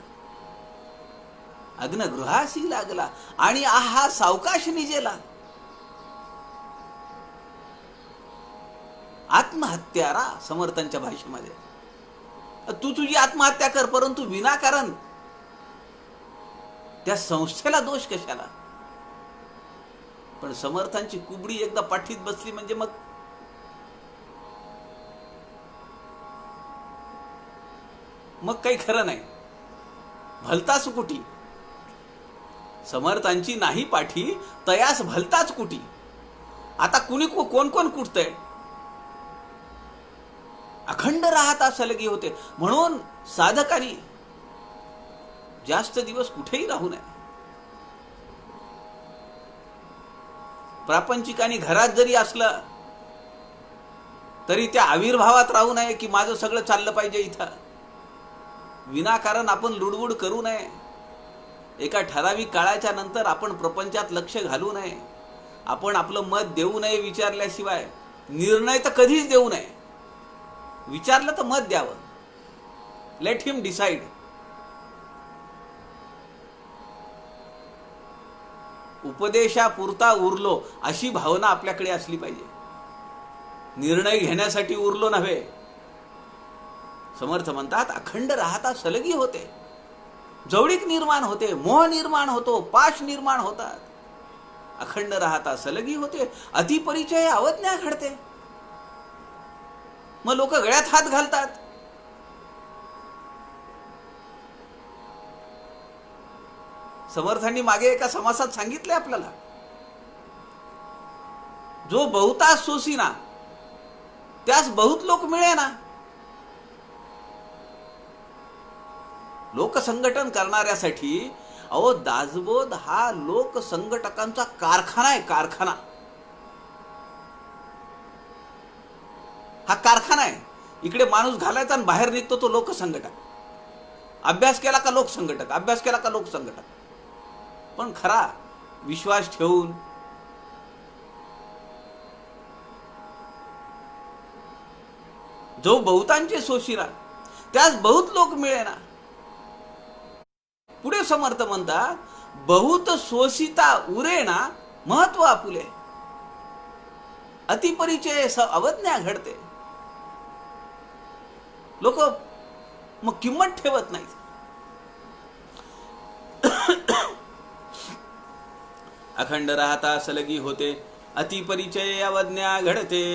अग्नगृहाशी लागला आणि हा सावकाश निजेला. आत्महत्यारा समर्थांच्या भाषेमध्ये. तू तुझी आत्महत्या कर, परंतु विनाकारण त्या संस्थेला दोष कशाला? पण समर्थांची कुबडी एकदा पाठीत बसली म्हणजे मग काही खरं नाही. भलताच कुटी. समर्थांची नाही पाठी तयास भलताच कुटी. आता कुणी कोण कोण कुटतंय? अखंड राहता सलगी होते. म्हणून साधकांनी जास्त दिवस कुठेही राहू नये. प्रापंचिकांनी घरात जरी असलं तरी त्या आविर्भावात राहू नये की माझं सगळं चाललं पाहिजे इथं. विनाकारण आपण लुडबुड करू नये. एका ठराविक काळाच्या नंतर आपण प्रपंचात लक्ष घालू नये. आपण आपलं मत देऊ नये विचारल्याशिवाय. निर्णय तर कधीच देऊ नये. विचारलं तर मत द्यावं. Let him decide. उपदेशापुरता उरलो अशी भावना आपल्याकडे असली पाहिजे. निर्णय घेण्यासाठी उरलो नव्हे. समर्थ म्हणतात अखंड राहता सलगी होते. जवळीक निर्माण होते, मोह निर्माण होतो, पाश निर्माण होतात. अखंड राहता सलगी होते, अतिपरिचय अवज्ञा घडते. मग लोक गळ्यात हात घालतात. समर्थांनी मागे एका समासात सांगितले आपल्याला, जो बहुतास सोसीना त्यास बहुत लोक मिळेना. लोकसंघटन करणाऱ्यासाठी अहो दासबोध हा लोकसंघटकांचा कारखाना आहे. कारखाना हा कारखाना आहे. इकडे माणूस घालायचा आणि बाहेर निघतो तो लोकसंघटक. अभ्यास केला का लोकसंघटक, अभ्यास केला का लोकसंघटक. पण खरा विश्वास ठेवून जो बहुतांचे सोशिरा त्यास बहुत लोक मिळेना. पुढे समर्थ म्हणतात बहुत सोसिता उरेना महत्व आपुले. अतिपरिचय अवज्ञा घडते. लोक मग किंमत ठेवत नाहीत. अखंड राहता सलगी होते, अतिपरिचय अवज्ञा घडते.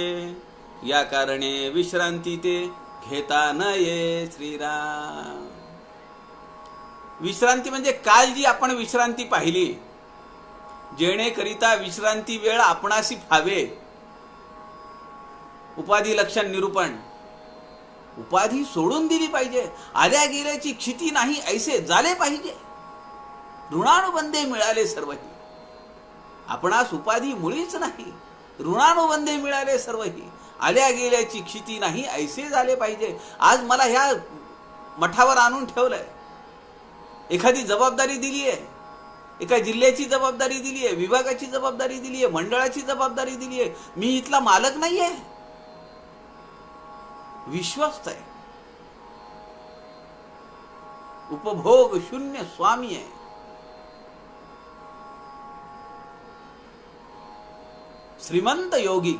या कारणे विश्रांती ते घेता न ये. श्रीराम. विश्रांती म्हणजे काल जी आपण विश्रांती पाहिली, जेणेकरिता विश्रांती वेळ आपणासी फावे. उपाधी लक्षण निरूपण. उपाधी सोडून दिली पाहिजे. आल्या गेल्याची क्षिती नाही ऐसे झाले पाहिजे. ऋणानुबंधे मिळाले सर्वही. आपणास उपाधी मुळीच नाही. ऋणानुबंधे मिळाले सर्वही. आल्या गेल्याची क्षिती नाही ऐसे झाले पाहिजे. आज मला ह्या मठावर आणून ठेवलंय. एखादी जबाबदारी दिली आहे. एका जिल्ह्याची जबाबदारी दिली आहे, विभागाची जबाबदारी दिली आहे, मंडळाची जबाबदारी दिली आहे. मी इथला मालक नाही आहे, विश्वस्त आहे. उपभोग शून्य स्वामी आहे. श्रीमंत योगी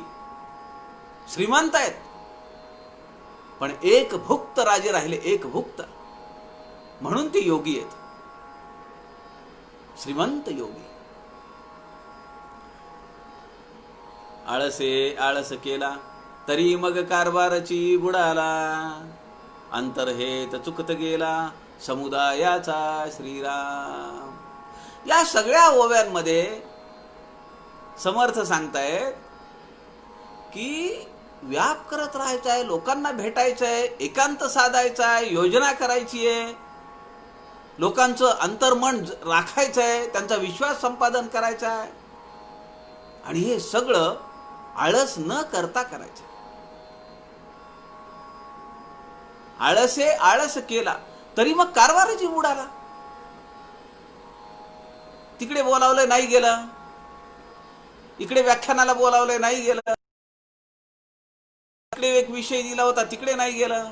श्रीमंत आहेत, पण एक भुक्त राजे राहिले. एक भुक्त म्हणून ते योगी आहेत. श्रीमंत योगी. आळसे आळस केला तरी मग कारभारची बुडाला. अंतर्हेत चुकत गेला समुदायाचा श्रीराम. या सगळ्या ओव्यांमध्ये समर्थ सांगतायत की व्याप करत राहायचं आहे, लोकांना भेटायचं आहे, एकांत साधायचा आहे, योजना करायची आहे, लोकांचं अंतर्मन राखायचं आहे, त्यांचा विश्वास संपादन करायचा आहे, आणि हे सगळं आळस न करता करायचं. आळस केला तरी मग कारभाराची बुडाला. तिकडे बोलावलं नाही गेलं, इकडे व्याख्यानाला बोलावलं नाही गेलं, तिकडे एक विषय दिला होता तिकडे नाही गेलं,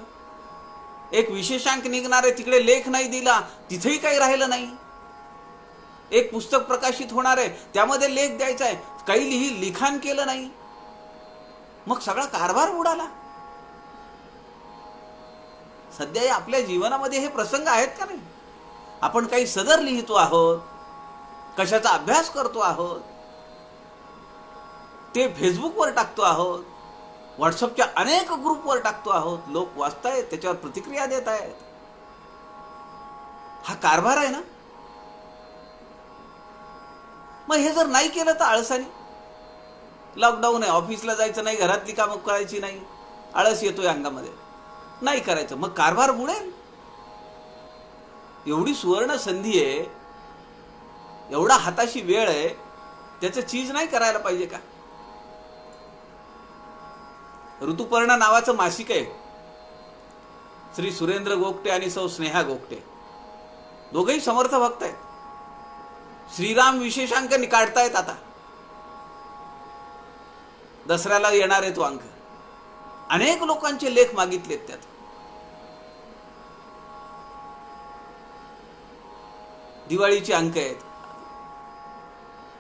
एक विशेषांक निघणार आहे तिकडे लेख नाही दिला, तिथेही काही राहिलं नाही. एक पुस्तक प्रकाशित होणार आहे त्यामध्ये लेख द्यायचा आहे, काही लिखाण केलं नाही, मग सगळा कारभार बुडाला. सध्या आपल्या जीवनामध्ये हे प्रसंग आहेत का नाही? आपण काही सदर लिहितो आहोत, कशाचा अभ्यास करतो आहोत, ते फेसबुकवर टाकतो आहोत, व्हॉट्सअपच्या अनेक ग्रुपवर टाकतो आहोत, लोक वाचतायत, त्याच्यावर प्रतिक्रिया देत आहेत. हा कारभार आहे ना. मग हे जर नाही केलं तर आळसाने, लॉकडाऊन आहे, ऑफिसला जायचं नाही, घरातली कामं करायची नाही, आळस येतोय अंगामध्ये, नाही करायचं, मग कारभार बुडेल. एवढी सुवर्ण संधी आहे, एवढा हाताशी वेळ आहे, त्याचं चीज नाही करायला पाहिजे का? ऋतुपर्ण नावाचं मासिक आहे, श्री सुरेंद्र गोगटे आणि सौ स्नेहा गोगटे, दोघेही समर्थ भक्त आहेत. श्रीराम विशेषांक काढतायत आता, दसऱ्याला येणार आहे तो अंक. अनेक लोकांचे लेख मागितलेत त्यात. दिवाळीचे अंक आहेत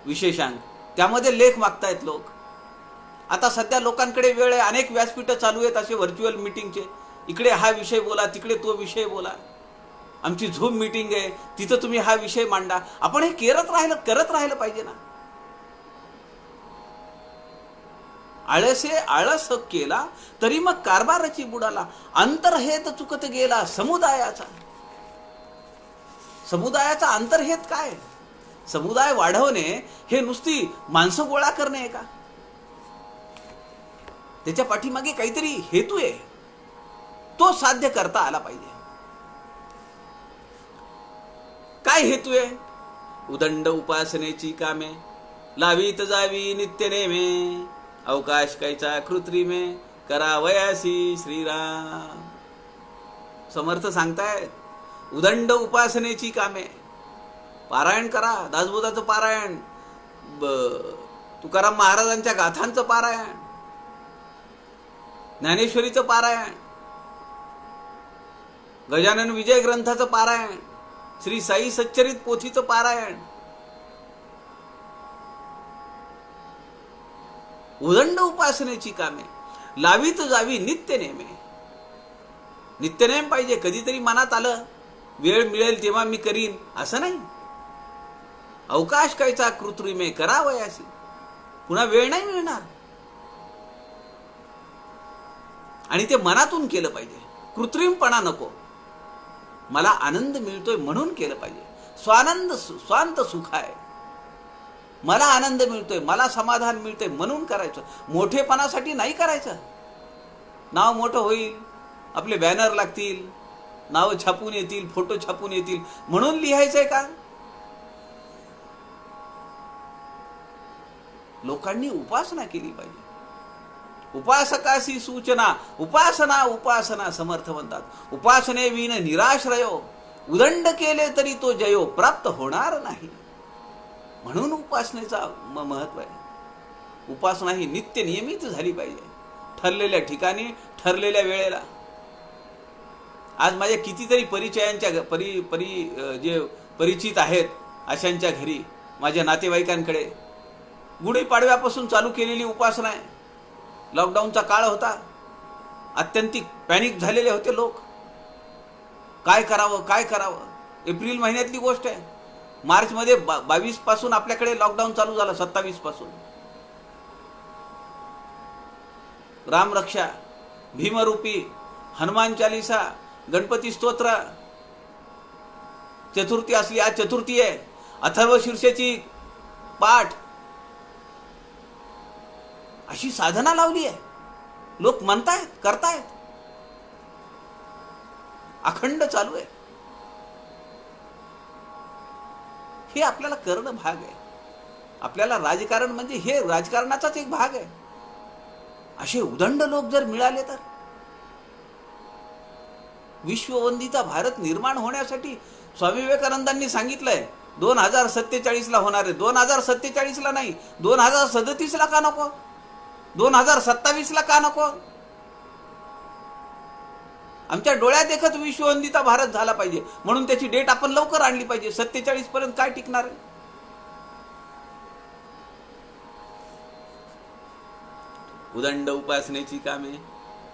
विशेषांक, त्यामध्ये लेख मागतायत लोक. आता सध्या लोकांकडे वेळ आहे, अनेक व्यासपीठं चालू आहेत असे व्हर्च्युअल मीटिंगचे. इकडे हा विषय बोला, तिकडे तो विषय बोला. आमची झूम मीटिंग आहे, तिथं तुम्ही हा विषय मांडा. आपण हे करत राहिलं पाहिजे ना. आळस केला तरी मग कारभाराची बुडाला. अंतर्हेत चुकत गेला समुदायाचा. समुदायाचा अंतर्हेत काय? समुदाय वाढवणे हे नुसती माणसं गोळा करणे आहे का? त्याच्या पाठीमागे काहीतरी हेतू आहे, तो साध्य करता आला पाहिजे. काय हेतू आहे? उदंड उपासनेची कामे लावीत जावी नित्य नेमे, अवकाश कायचा कृत्रिमे करावयासी श्रीराम. समर्थ सांगतायत उदंड उपासनेची कामे. पारायण करा, दासबोधाचं पारायण, तुकाराम महाराजांच्या गाथांचं पारायण, ज्ञानेश्वरीचं पारायण, गजानन विजय ग्रंथाचं पारायण, श्री साई सच्चरित पोथीचं पारायण. उदंड उपासनेची कामे लावीत जावी नित्य नेमे. नित्यनेम पाहिजे. कधीतरी मनात आलं, वेळ मिळेल तेव्हा मी करीन असं नाही. अवकाश कायचा कृत्रिमे करावयासी. पुन्हा वेळ नाही मिळणार, आणि ते मनातून केलं पाहिजे. कृत्रिमपणा नको. मला आनंद मिळतोय म्हणून केलं पाहिजे. स्वांत सुख आहे, मला आनंद मिळतोय, मला समाधान मिळतंय म्हणून करायचं. मोठेपणासाठी नाही करायचं. नाव मोठं होईल, आपले बॅनर लागतील, नाव छापून येतील, फोटो छापून येतील म्हणून लिहायचंय का? लोकांनी उपासना केली पाहिजे. उपासकासी सूचना, उपासना उपासना समर्थ म्हणतात. उपासने विन निराश्रयो, उदंड केले तरी तो जयो प्राप्त होणार नाही. म्हणून उपासनेचा महत्व आहे. उपासना ही नित्य नियमित झाली पाहिजे, ठरलेल्या ठिकाणी, ठरलेल्या वेळेला. आज माझ्या कितीतरी परिचयांच्या जे परिचित आहेत अशांच्या घरी, माझ्या नातेवाईकांकडे गुढीपाडव्यापासून चालू केलेली उपासना आहे. लॉकडाऊनचा काळ होता, अत्यंतिक पॅनिक झालेले होते लोक. काय करावं. एप्रिल महिन्यातली गोष्ट आहे. मार्चमध्ये 22 पासून आपल्याकडे लॉकडाऊन चालू झालं, 27 पासून. रामरक्षा, भीमरूपी, हनुमान चालीसा, गणपती स्तोत्र, चतुर्थी असली, आज चतुर्थी आहे, अथर्व शीर्षेची पाठ, अशी साधना लावली आहे. लोक म्हणतायत, करतायत, अखंड चालू आहे. हे आपल्याला करणं भाग आहे. आपल्याला राजकारण म्हणजे हे राजकारणाचाच एक भाग आहे. असे उदंड लोक जर मिळाले तर विश्ववंदिता भारत निर्माण होण्यासाठी स्वामी विवेकानंदांनी सांगितलंय 2047 होणार आहे. 2047 नाही, 2037 का नको, 2027 का नको? आमच्या डोळ्यात देखत विश्ववंदिता भारत झाला पाहिजे, म्हणून त्याची डेट आपण लवकर आणली पाहिजे. 47 पर्यंत काय टिकणार आहे? उदंड उपासनेची कामे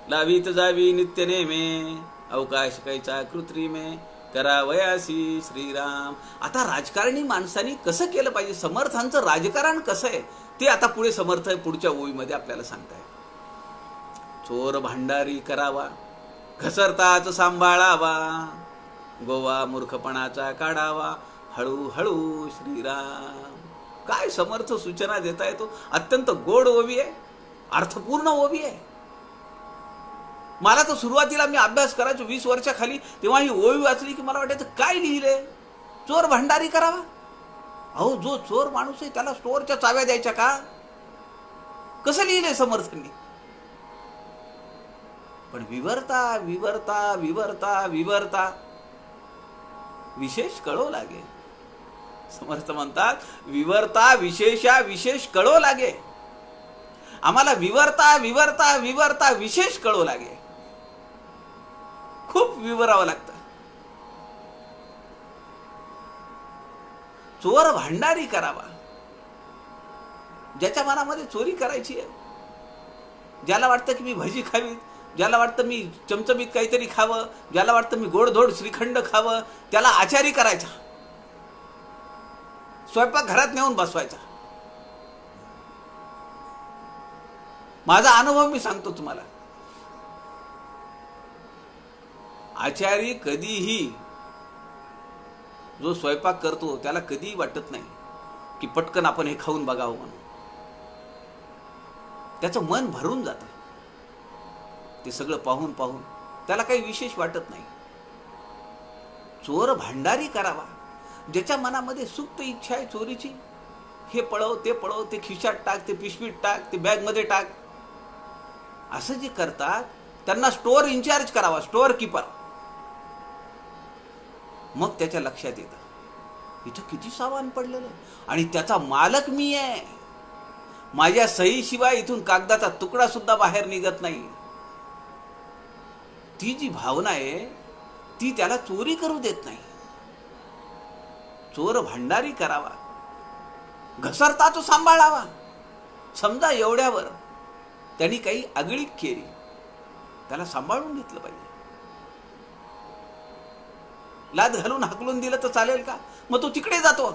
लावीत जावी नित्य नेमे, अवकाश कैचा कृत्रिमे करावयासी श्रीराम. आता राजकारणी माणसांनी कसं केलं पाहिजे, समर्थांचं राजकारण कसं आहे ते आता पुढे समर्थ पुढच्या ओळीमध्ये आपल्याला सांगताय. चोर भांडारी करावा, घसरताच सांभाळावा, गोवा मूर्खपणाचा काढावा, हळूहळू श्रीराम. काय समर्थ सूचना देता येतो. अत्यंत गोड ओवी आहे, अर्थपूर्ण ओवी आहे. मला तर सुरुवातीला मी अभ्यास करायचो 20 वर्षाखाली, तेव्हा ही ओवी वाचली की मला वाटायचं काय लिहिले, चोर भांडारी करावा. अहो, जो चोर माणूस आहे त्याला स्टोअरच्या चाव्या द्यायच्या का? कसं लिहिले समर्थांनी? पण विवरता विवरता विवरता विवरता विशेष कळो लागे. समर्थ म्हणतात, विवरता विशेषा विशेष कळो लागे. आम्हाला विवरता विवरता विवरता विशेष कळो लागे. खूप विवरावं लागतं. चोर भांडारी करावा, ज्याच्या मनामध्ये चोरी करायची आहे, ज्याला वाटतं की मी भजी खावी, ज्याला वाटतं मी चमचमीत काहीतरी खावं, ज्याला वाटतं मी गोडधोड श्रीखंड खावं, त्याला आचारी करायचा, स्वयंपाक घरात नेऊन बसवायचा. माझा अनुभव मी सांगतो तुम्हाला. आचारी कधीही, जो स्वयंपाक करतो त्याला कधीही वाटत नाही की पटकन आपण हे खाऊन बघावं म्हणून. त्याचं मन भरून जातं ते सगळं पाहून पाहून, त्याला काही विशेष वाटत नाही. चोर भांडारी करावा, ज्याच्या मनामध्ये सुप्त इच्छा आहे चोरीची, हे पळव, ते खिशात टाक, ते पिशवीत टाक, ते बॅगमध्ये टाक, असं जे करतात त्यांना स्टोअर इन्चार्ज करावा, स्टोअर कीपर. मग त्याच्या लक्षात येतं इथं किती सामान पडलेलं आहे आणि त्याचा मालक मी आहे. माझ्या सहीशिवाय इथून कागदाचा तुकडा सुद्धा बाहेर निघत नाही. ती जी भावना आहे ती त्याला चोरी करू देत नाही. चोर भांडारी करावा, घसरता तो सांभाळावा. समजा एवढ्यावर त्यांनी काही आगळीक केली, त्याला सांभाळून घेतलं पाहिजे. लाद घालून हाकलून दिलं तर चालेल का? मग तो तिकडे जातो.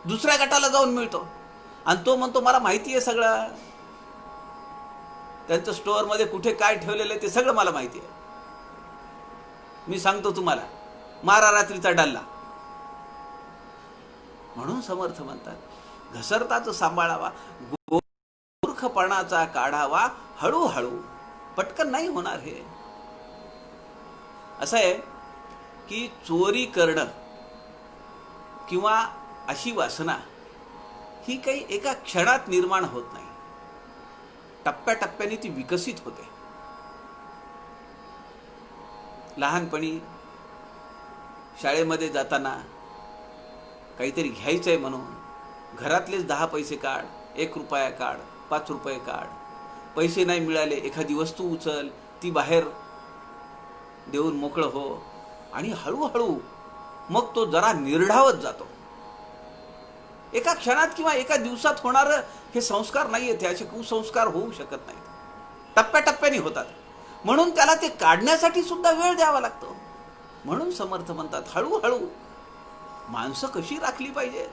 दुसऱ्या गटाला जाऊन मिळतो आणि तो म्हणतो मला माहिती आहे सगळं, त्यांचं स्टोअर मध्ये कुठे काय ठेवलेलं आहे ते सगळं मला माहिती आहे, मी सांगतो तुम्हाला, मारा रात्रीचा डल्ला. म्हणून समर्थ म्हणतात घसरताच सांभाळावा, मूर्खपणाचा काढावा, हळूहळू. पटकन नाही होणार हे. असं आहे की चोरी करणं किंवा अशी वासना ही काही एका क्षणात निर्माण होत नाही, टप्प्याटप्प्याने ती विकसित होते. लहानपणी शाळेमध्ये जाताना काहीतरी घ्यायचंय म्हणून घरातलेच 10 पैसे काढ, 1 रुपया काढ, 5 रुपये काढ. पैसे नाही मिळाले, एखादी वस्तू उचल, ती बाहेर देऊन मोकळं हो. आणि हळूहळू मग तो जरा निर्ढावत जातो. एका क्षणात किंवा एका दिवसात होणार हे संस्कार नाहीये, ते असे कुसंस्कार होऊ शकत नाहीत, टप्प्याटप्प्याने होतात. म्हणून त्याला ते काढण्यासाठी सुद्धा वेळ द्यावा लागतो. म्हणून समर्थ म्हणतात हळूहळू. माणसं कशी राखली पाहिजेत,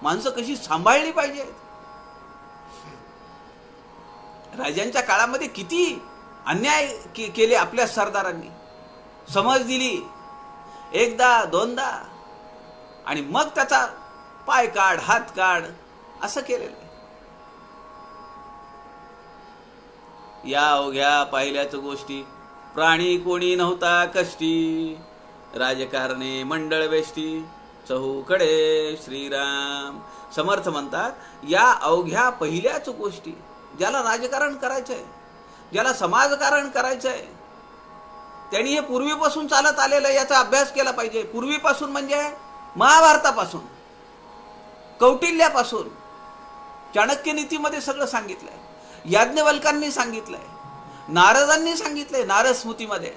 माणसं कशी सांभाळली पाहिजेत. राजांच्या काळामध्ये किती अन्याय केले आपल्या सरदारांनी, समज दिली एकदा दोनदा, आणि मग त्याचा पाय काढ हात काढ असं केलेलं आहे. या अवघ्या पाहिल्याच गोष्टी, प्राणी कोणी नव्हता कष्टी, राजकारणे मंडळ वेष्टी, चहूकडे श्रीराम. समर्थ म्हणतात, या अवघ्या पहिल्याच गोष्टी, ज्याला राजकारण करायचंय, ज्याला समाजकारण करायचंय, त्यांनी हे पूर्वीपासून चालत आलेलं आहे, याचा अभ्यास केला पाहिजे. पूर्वीपासून म्हणजे महाभारतापासून, कौटिल्यापासून, चाणक्य नीतीमध्ये सगळं सांगितलंय, याज्ञवल्कांनी सांगितलंय, नारदांनी सांगितलंय नारद स्मृतीमध्ये,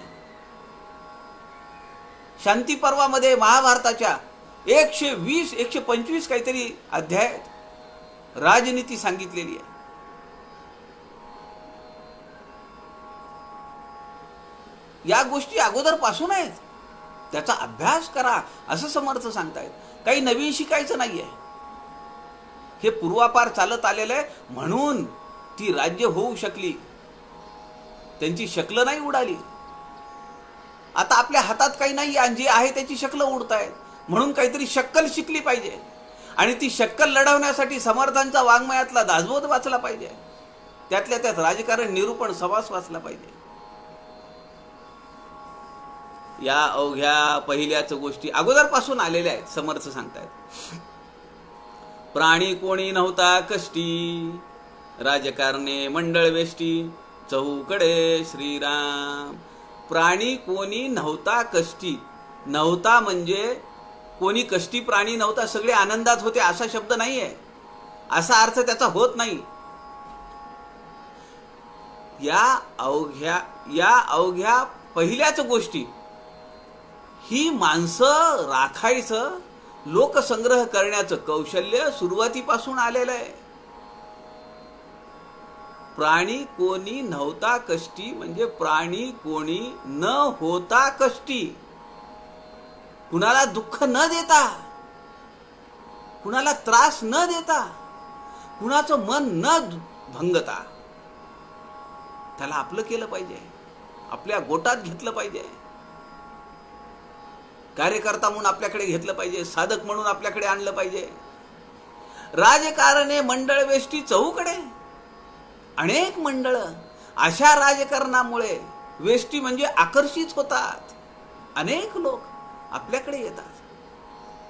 शांती पर्वामध्ये महाभारताच्या 120-125 काहीतरी अध्यायात राजनीती सांगितलेली आहे. या गोष्टी अगोदरपासून आहेत, त्याचा अभ्यास करा असं समर्थ सांगतायत. काही नवीन शिकायचं नाहीये, हे पूर्वापार चालत आलेलं आहे, म्हणून ती राज्य होऊ शकली, त्यांची शक्ल नाही उडाली. आता आपल्या हातात काही नाही, आणि जे आहे त्याची शक्ल उडतायत, म्हणून काहीतरी शक्कल शिकली पाहिजे, आणि ती शक्कल लढवण्यासाठी समर्थांचा वाङ्मयातला दासबोध वाचला पाहिजे, त्यातल्या त्यात राजकारण, निरूपण, समास वाचला पाहिजे. या अवघ्या पहिल्याच गोष्टी अगोदरपासून आलेल्या आहेत, समर्थ सांगतायत. प्राणी कोणी नव्हता कष्टी, राजकारणे मंडळ वेष्टी, चहूकडे श्रीराम. प्राणी कोणी नव्हता कष्टी, नव्हता म्हणजे कोणी कष्टी प्राणी नव्हता, सगळे आनंदात होते असा शब्द नाहीये, असा अर्थ त्याचा होत नाही. या अवघ्या पहिल्याच गोष्टी, ही माणसं राखायचं, लोकसंग्रह करण्याचं कौशल्य सुरुवातीपासून आलेलं आहे. प्राणी कोणी नव्हता कष्टी म्हणजे प्राणी कोणी न होता कष्टी, कुणाला दुःख न देता, कुणाला त्रास न देता, कुणाचं मन न भंगता, त्याला आपलं केलं पाहिजे, आपल्या गोटात घेतलं पाहिजे, कार्यकर्ता म्हणून आपल्याकडे घेतलं पाहिजे, साधक म्हणून आपल्याकडे आणलं पाहिजे. राजकारणे मंडळ वेष्टी चहूकडे, अनेक मंडळ अशा राजकारणामुळे वेष्टी म्हणजे आकर्षित होतात, अनेक लोक आपल्याकडे येतात,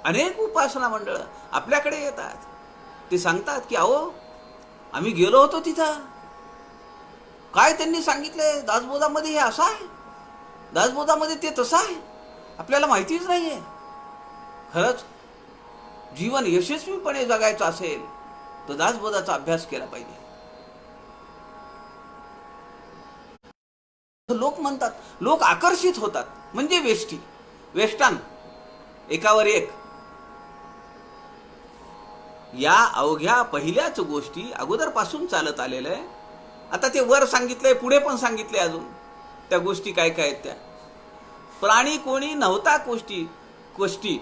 अनेक उपासना मंडळ आपल्याकडे येतात. ते सांगतात की अहो आम्ही गेलो होतो तिथं, काय त्यांनी सांगितलंय दासबोधामध्ये हे असं आहे, दासबोधामध्ये ते तसं आहे, आपल्याला माहितीच नाहीये. खरंच जीवन यशस्वीपणे जगायचं असेल तर दासबोधाचा अभ्यास केला पाहिजे. लोक म्हणतात, लोक आकर्षित होतात म्हणजे वेष्टी, वेष्टान, एकावर एक. या अवघ्या पहिल्याच गोष्टी अगोदरपासून चालत आलेल्या आहे. आता ते वर सांगितलंय, पुढे पण सांगितलंय अजून त्या गोष्टी काय काय आहेत त्या. प्राणी कोणी नव्हता कष्टी,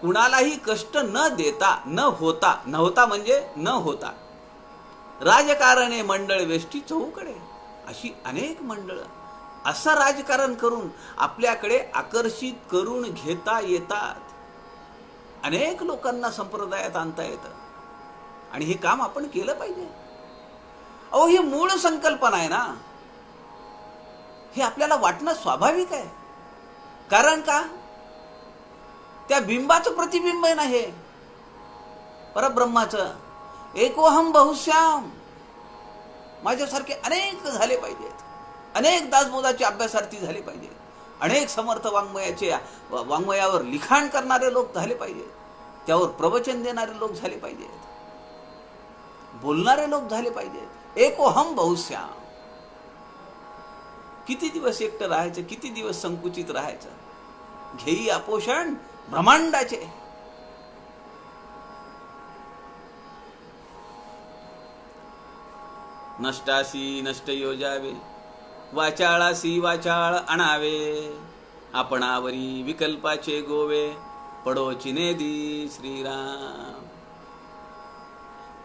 कुणालाही कष्ट न देता, न होता, नव्हता म्हणजे न होता, राजकारणे मंडळ वेष्टी चहूकडे, अशी अनेक मंडळ असं राजकारण करून आपल्याकडे आकर्षित करून घेता येतात. अनेक लोकांना संप्रदायात आणता येतं, आणि हे काम आपण केलं पाहिजे. अहो ही मूळ संकल्पना आहे ना, हे आपल्याला वाटणं स्वाभाविक आहे. कारण का, त्या बिंबाचं प्रतिबिंब आहे ना हे परब्रह्माचं. एकोहम बहुश्याम, माझ्यासारखे अनेक झाले पाहिजेत, अनेक दासबोधाचे अभ्यासार्थी झाले पाहिजे, अनेक समर्थ वाङ्मयावर लिखाण करणारे लोक झाले पाहिजेत, त्यावर प्रवचन देणारे लोक झाले पाहिजेत, बोलणारे लोक झाले पाहिजेत. एकोहम बहुश्याम. किती दिवस एकटं राहायचं, किती दिवस संकुचित राहायचं. घेई आपोषण ब्रह्मांडाचे. नष्टासी नष्ट योजावे, वाचाळासी वाचाळ आणावे, आपणावरी विकल्पाचे गोवे, पडोची नेदी श्रीराम.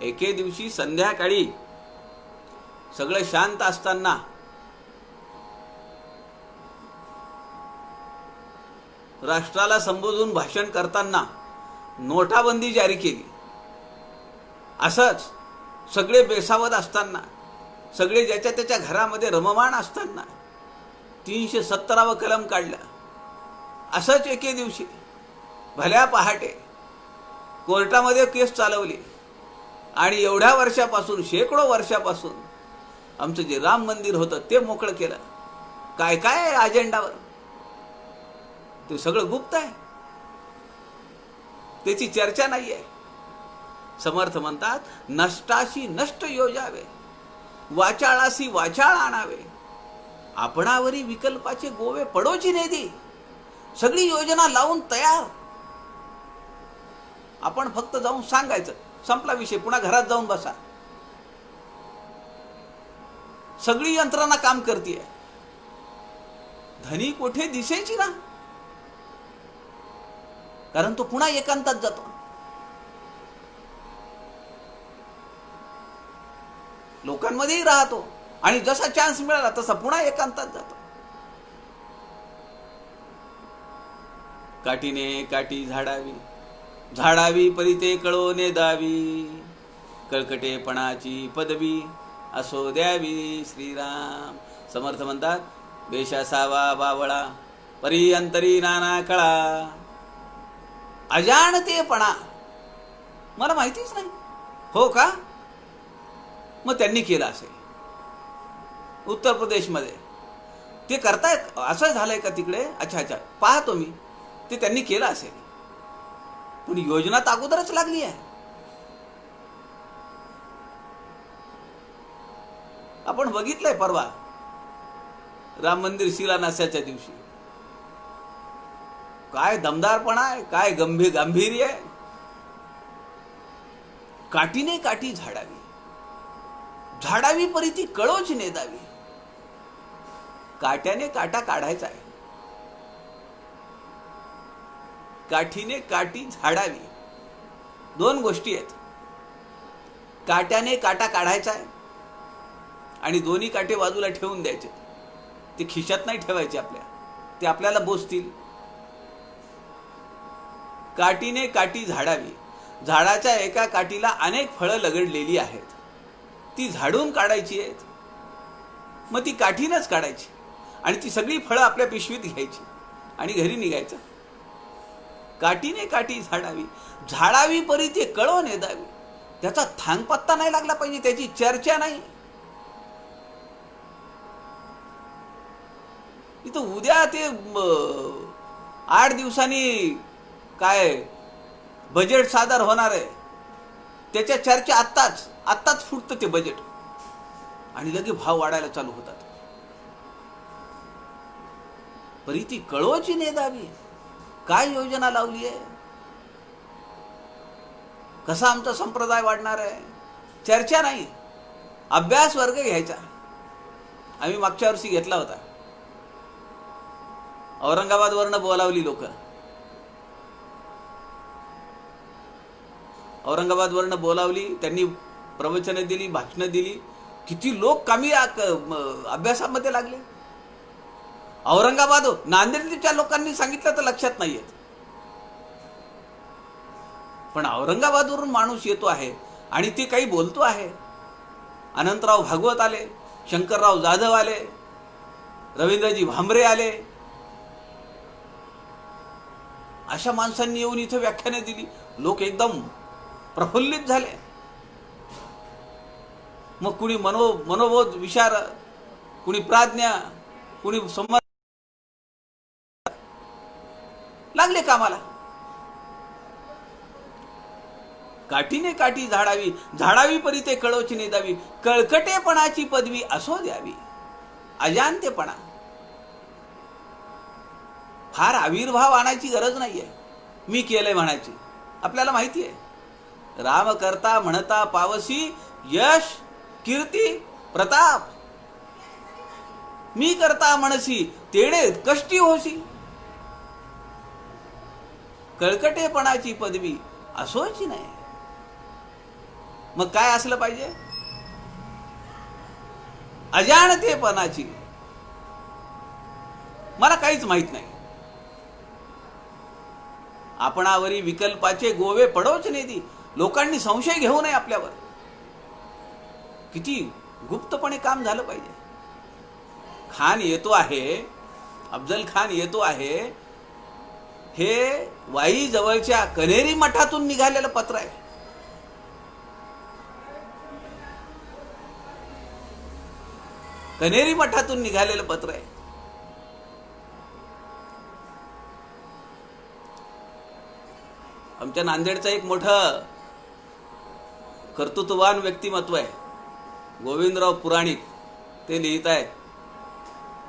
एके दिवशी संध्याकाळी सगळं शांत असताना राष्ट्राला संबोधून भाषण करताना नोटाबंदी जारी केली. असंच सगळे बेसावध असताना, सगळे ज्याच्या त्याच्या घरामध्ये रममाण असताना 317वा कलम काढला. असंच एके दिवशी भल्या पहाटे कोर्टामध्ये केस चालवली आणि एवढ्या वर्षापासून, शेकडो वर्षापासून आमचं जे राम मंदिर होतं ते मोकळं केलं. काय काय अजेंडावर ते सगळं गुप्त आहे, त्याची चर्चा नाही आहे. समर्थ म्हणतात, नष्टाशी नष्ट योजावे, वाचाळासी वाचाळ आणावे, आपणावरी विकल्पाचे गोवे पडोची नेदी. सगळी योजना लावून तयार, आपण फक्त जाऊन सांगायचं, संपला विषय, पुन्हा घरात जाऊन बसा. सगळी यंत्रणा काम करते. धनी कोठे दिसेची ना, कारण तो पुन्हा एकांतात जातो. लोकांमध्येही राहतो आणि जसा चान्स मिळाला तसा पुन्हा एकांतात जातो. काठीने काठी झाडावी, झाडावी परी ते कळो नेदावी, कळकटेपणाची पदवी असो द्यावी. श्रीराम. समर्थ म्हणतात, वेश असावा बावळा, परी अंतरी नाना कळा. अजाणतेपणा, मला माहितीच नाही. हो का? मग त्यांनी केलं असेल उत्तर प्रदेशमध्ये. ते करतायत, असं झालंय का तिकडे? अच्छा अच्छा, पाहतो मी. ते त्यांनी केलं असेल, पण योजना तर अगोदरच लागली आहे. आपण बघितलंय परवा राम मंदिर शिलान्यासाच्या दिवशी. काय दमदारपणा आहे, काय गांभीर्य आहे. काठीने काठी झाडावी, झाडावी परी ती कळोच नेदावी. काट्याने काटा काढायचा आहे, काठीने काठी झाडावी. दोन गोष्टी आहेत. काट्याने काटा काढायचा आहे आणि दोन्ही काटे बाजूला ठेवून द्यायचे. ते खिशात नाही ठेवायचे आपल्या, ते आपल्याला बोचतील. काठीने काठी झाडावी. झाडाच्या एका काठीला अनेक फळं लगडलेली आहेत, ती झाडून काढायची आहेत. मग ती काठीनच काढायची आणि ती सगळी फळं आपल्या पिशवीत घ्यायची आणि घरी निघायचं. काठीने काठी झाडावी, झाडावी परी ते कळो नेदावी. त्याचा थांगपत्ता नाही लागला पाहिजे, त्याची चर्चा नाही. इथं उद्या ते 8 दिवसांनी काय बजेट सादर होणार आहे, त्याच्या चर्चा आत्ताच फुटतं ते बजेट आणि लगे भाव वाढायला चालू होतात. परी ती कळोची नेदावी. काय योजना लावली आहे, कसा आमचा संप्रदाय वाढणार आहे, चर्चा नाही. अभ्यास वर्ग घ्यायचा. आम्ही मागच्या वर्षी घेतला होता. औरंगाबादवरनं बोलावली लोक, औरंगाबादवरनं बोलावली, त्यांनी प्रवचनं दिली, भाषणं दिली. किती लोक कामी अभ्यासामध्ये लागले. औरंगाबाद, नांदेडच्या लोकांनी सांगितलं तर लक्षात नाही येत, पण औरंगाबादवरून माणूस येतो आहे आणि ते काही बोलतो आहे. अनंतराव भागवत आले, शंकरराव जाधव आले, रवींद्रजी भांबरे आले. अशा माणसांनी येऊन इथं व्याख्याने दिली. लोक एकदम प्रफुल्लित झाले. मग कुणी मनोबोध विचार, कुणी प्राज्ञा, कुणी समर्थ लागले कामाला. काठीने काठी झाडावी, झाडावी परी ते कळोची नेदावी. कळकटेपणाची पदवी असो द्यावी. अजाणतेपणा, फार आविर्भाव आणायची गरज नाहीये. मी केलंय म्हणायची. आपल्याला माहिती आहे, राम करता म्हणता पावसी यश कीर्ती प्रताप. मी करता म्हणसी तेडे कष्टी होसी. कळकटेपणाची पदवी असोची नाही. मग काय असलं पाहिजे? अजाणतेपणाची. मला काहीच माहित नाही, आपणावरी विकल्पाचे गोवे पडोच नेदी. लोकांनी संशय घेऊ नये आपल्यावर. किती गुप्तपणे काम झालं पाहिजे. खान येतो आहे, अफजल खान येतो आहे, हे वाई जवळच्या कन्हेरी मठातून निघालेलं पत्र आहे. कन्हेरी मठातून निघालेलं पत्र आहे. आमच्या नांदेडचं एक मोठं कर्तृत्ववान व्यक्तिमत्व आहे, गोविंदराव पुराणिक. ते लिहित आहेत,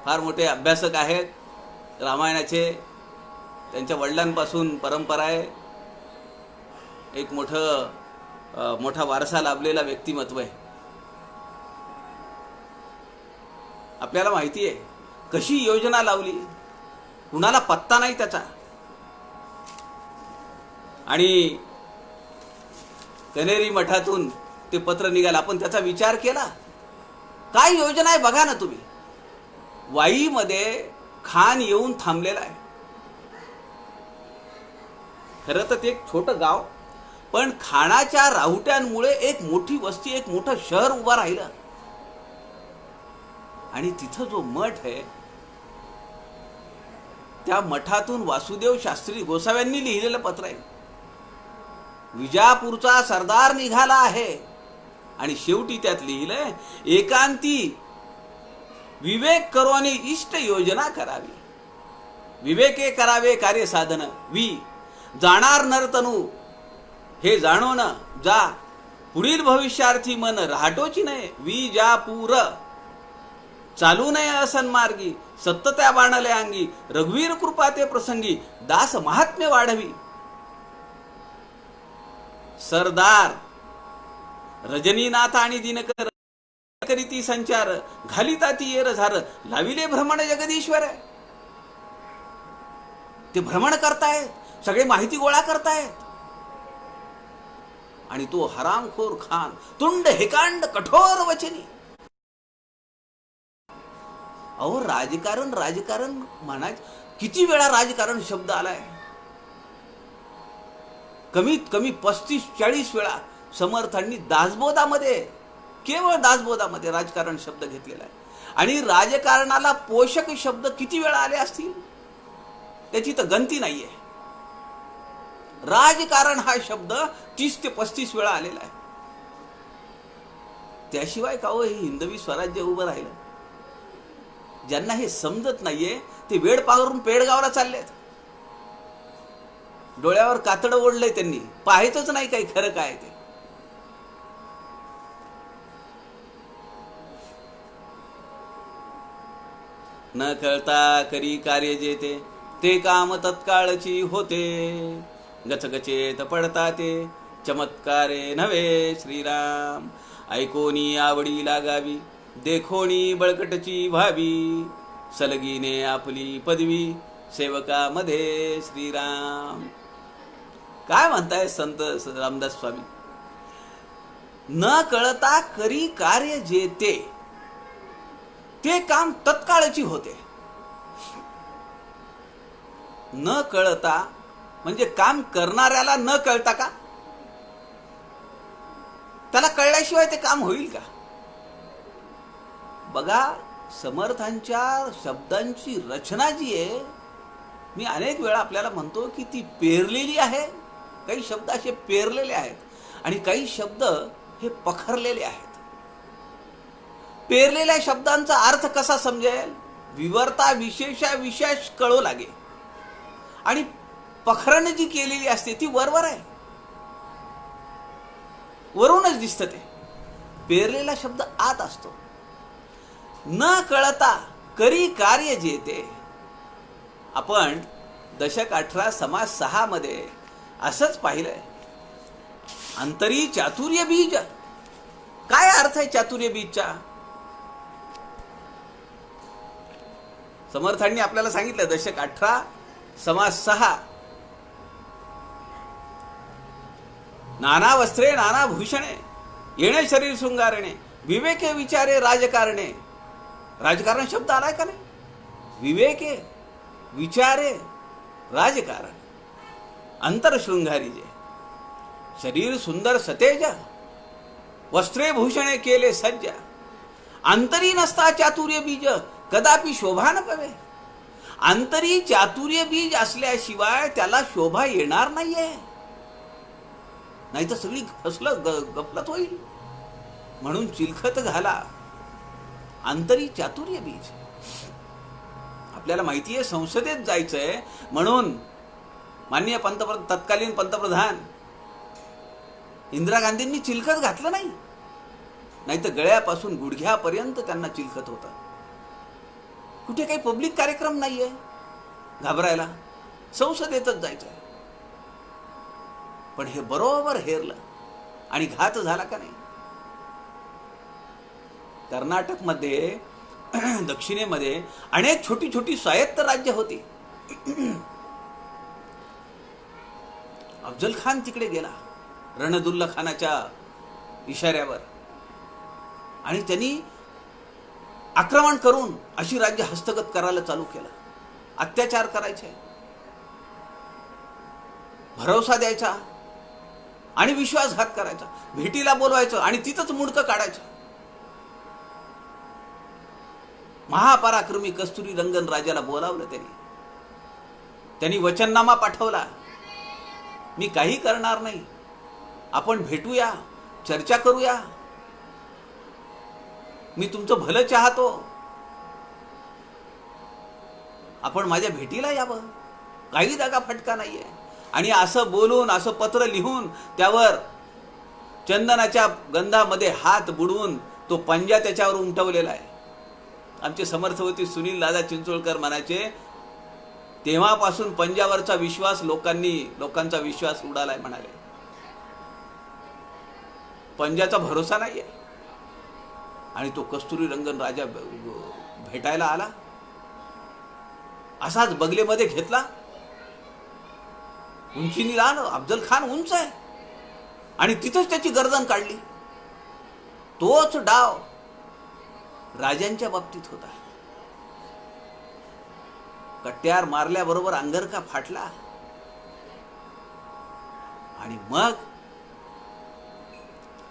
फार मोठे अभ्यासक आहेत रामायणाचे. त्यांच्या वडिलांपासून परंपरा आहे. एक मोठा वारसा लाभलेला व्यक्तिमत्व आहे. आपल्याला माहिती आहे कशी योजना लावली, कुणाला पत्ता नाही त्याचा. आणि कन्हेरी मठातून ते पत्र निघालं. आपण त्याचा विचार केला? काय योजना आहे बघा ना तुम्ही. वाईमध्ये खान येऊन थांबलेला आहे. खरं तर ते एक छोटं गाव, पण खानाच्या राहुट्यांमुळे एक मोठी वस्ती, एक मोठं शहर उभं राहिलं. आणि तिथं जो मठ आहे, त्या मठातून वासुदेव शास्त्री गोसाव्यांनी लिहिलेलं पत्र आहे. विजापूरचा सरदार निघाला आहे. आणि शेवटी त्यात लिहिलंय, एकांती विवेक करो आणि इष्ट योजना करावी. विवेके करावे कार्य साधन. जाणार नरतनू हे जाणो न जा, पुढील भविष्यार्थी मन राहटोची नये. विजापूर चालू नये असन्मार्गी, सत्त त्या बाणले अंगी. रघुवीर कृपा ते प्रसंगी, दास महात्म्य वाढवी. सरदार रजनीनाथ आणि दिनकर करीती संचार, घालिता ती येर झार. लाविले भ्रमण जगदीश्वर. ते भ्रमण करतायत, सगळे माहिती गोळा करतायत. आणि तो हरामखोर खान तुंड हेकांड कठोर वचनी. अहो, राजकारण म्हणायचं, किती वेळा राजकारण शब्द आलाय. कमीत कमी 35-40 वेळा समर्थांनी दासबोधामध्ये, केवळ दासबोधामध्ये राजकारण शब्द घेतलेला आहे. आणि राजकारणाला पोषक शब्द किती वेळा आले असतील त्याची तर गणती नाहीये. राजकारण हा शब्द 30 ते 35 वेळा आलेला आहे. त्याशिवाय का हो हे हिंदवी स्वराज्य उभं राहिलं? ज्यांना हे समजत नाहीये ते वेड पांघरून पेडगावला चाललेत. डोळ्यावर कातडं ओढलंय त्यांनी, पाहायचंच नाही काही खरं काय ते. न कळता करी कार्य जेते, ते काम तत्काळची होते. गचगचेत पडता ते चमत्कारे नव्हे श्रीराम. ऐकोनी आवडी लागावी, देखोनी बळकटची व्हावी. सलगीने आपली पदवी, सेवकामध्ये श्रीराम. काय म्हणताय संत रामदास स्वामी? न कळता करी कार्य जेते, ते काम तत्काळची होते. न कळता म्हणजे काम करणाऱ्याला न कळता का? त्याला कळल्याशिवाय ते काम होईल का? बघा, समर्थांच्या शब्दांची रचना जी आहे, मी अनेक वेळा आपल्याला म्हणतो की ती पेरलेली आहे. काही शब्द असे पेरलेले आहेत आणि काही शब्द हे पखरलेले आहेत. पेरलेल्या शब्दांचा अर्थ कसा समजेल? विवर्ता विशेषा विशेष कळो लागे. आणि पखरण जी केलेली असते ती वरवर आहे, वरूनच दिसतं. ते पेरलेला शब्द आत असतो. न कळता करी कार्य जेते. आपण दशक 18 समाज 6 मध्ये असंच पाहिलंय. अंतरी चातुर्य बीज. काय अर्थ आहे चातुर्य बीजचा? समर्थांनी आपल्याला सांगितलं, दशक 18 समाज 6. नाना वस्त्रे नाना भूषणे, येणे शरीर शृंगारणे. विवेके विचारे राजकारणे. राजकारण शब्द आलाय का नाही? विवेके विचारे राजकारण. अंतर शृंगारी जे, शरीर सुंदर सतेज, वस्त्रे भूषणे केले सज्ज, अंतरी नसता चातुर्य बीज, कदापि शोभा न पवे. अंतरी चातुर्य बीज असल्याशिवाय त्याला शोभा येणार नाहीये, नाही तर सगळी गफलत होईल. म्हणून चिलखत घाला अंतरी चातुर्य बीज. आपल्याला माहिती आहे संसदेत जायचंय म्हणून माननीय तत्कालीन पंतप्रधान इंदिरा गांधींनी चिलखत घातलं नाही, नाही तर गळ्यापासून गुडघ्यापर्यंत त्यांना चिलखत होतं. कुठे काही पब्लिक कार्यक्रम नाहीये घाबरायला, संसदेतच जायचंय. पण हे बरोबर हेरलं आणि घात झाला का नाही. कर्नाटकमध्ये दक्षिणेमध्ये अनेक छोटी छोटी स्वायत्त राज्य होती. अफजल खान तिकडे गेला रणदुल्ला खानाच्या इशाऱ्यावर आणि त्यांनी आक्रमण करून अशी राज्य हस्तगत करायला चालू केलं. अत्याचार करायचे, भरोसा द्यायचा आणि विश्वासघात करायचा, भेटीला बोलवायचं आणि तिथंच मुंडकं काढायचं. महापराक्रमी कस्तुरी रंगन राजाला बोलावलं त्यांनी वचननामा पाठवला, मी काही करणार नाही, आपण भेटूया, चर्चा करूया, मी तुमचं भलं चाहतो, आपण माझ्या भेटीला यावं, काही जागा फटका नाहीये. आणि असं बोलून, असं पत्र लिहून त्यावर चंदनाच्या गंधामध्ये हात बुडवून तो पंजा त्याच्यावर उमटवलेला आहे. आमचे समर्थवती सुनील दादा चिंचोळकर म्हणायचे, तेव्हापासून पंजावरचा विश्वास लोकांचा विश्वास उडालाय म्हणाले. पंजाचा भरोसा नाहीये. आणि तो कस्तुरी रंगन राजा भेटायला आला, असाच बगलेमध्ये घेतला, उंचीनी आलं. अफजल खान उंच आहे आणि तिथंच त्याची गर्दन काढली. तोच डाव राजांच्या बाबतीत होता. कट्यार मारल्याबरोबर अंगरखा फाटला आणि मग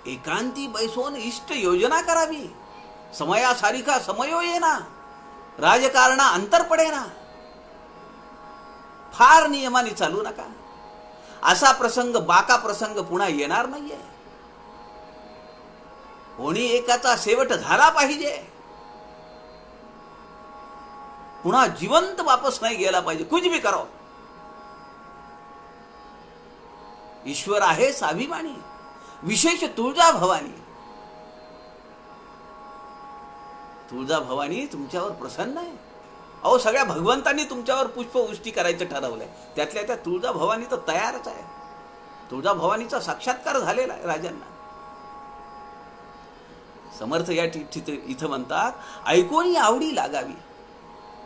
एकांती बैसोन इष्ट योजना करावी, समयासारिखा समयो येना, राजकारणा अंतर पडेना, फार नियमाने चालू नका. असा प्रसंग, बाका प्रसंग पुन्हा येणार नाहीये. कोणी एकाचा शेवट झाला पाहिजे, पुन्हा जिवंत वापस नाही गेला पाहिजे. कुछ भी करो, ईश्वर आहे स्वाभिमानी, विशेष तुळजा भवानी. तुळजा भवानी तुमच्यावर प्रसन्न आहे. अहो, सगळ्या भगवंतांनी तुमच्यावर पुष्पवृष्टी करायचं ठरवलंय, त्यातल्या त्या तुळजा भवानी तर तयारच आहे. तुळजा भवानीचा साक्षात्कार झालेला आहे राजांना. समर्थ या इथं म्हणतात, ऐकोनी आवडी लागावी,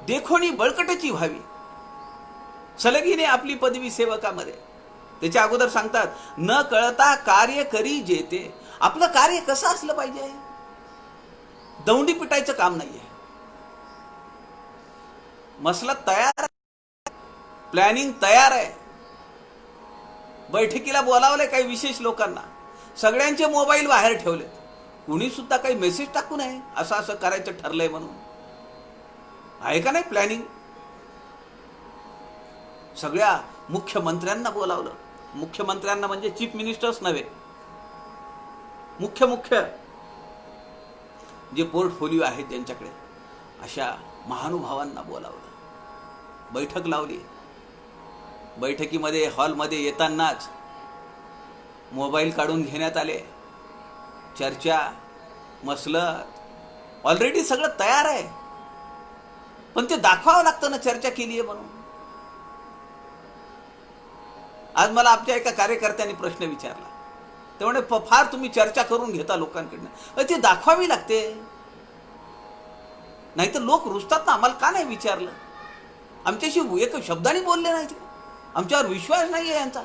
देखोनी बळकटची व्हावी, सलगीने आपली पदवी सेवकामध्ये. त्याच्या अगोदर सांगतात, न कळता कार्य करी जेते. आपलं कार्य कसं असलं पाहिजे, दौंडी पिटायचं काम नाहीये. मसला तयार, प्लॅनिंग तयार आहे. बैठकीला बोलावलंय काही विशेष लोकांना, सगळ्यांचे मोबाईल बाहेर ठेवले, कुणी सुद्धा काही मेसेज टाकू नये, असं असं करायचं ठरलंय म्हणून. आहे का नाही प्लॅनिंग? सगळ्या मुख्यमंत्र्यांना बोलावलं. मुख्यमंत्र्यांना म्हणजे चीफ मिनिस्टर्स नव्हे, मुख्य जे पोर्टफोलिओ आहेत ज्यांच्याकडे, अशा महानुभावांना बोलावलं. बैठक लावली. बैठकीमध्ये हॉलमध्ये येतानाच मोबाईल काढून घेण्यात आले. चर्चा, मसलत, ऑलरेडी सगळं तयार आहे, पण ते दाखवावं लागतं ना चर्चा केली आहे म्हणून. आज मला आमच्या एका कार्यकर्त्यांनी प्रश्न विचारला, ते म्हणे फार तुम्ही चर्चा करून घेता लोकांकडनं. ती दाखवावी लागते, नाहीतर लोक रुसतात ना. आम्हाला का नाही विचारलं, आमच्याशी एक शब्दाने बोलले नाहीत, आमच्यावर विश्वास नाही आहे यांचा.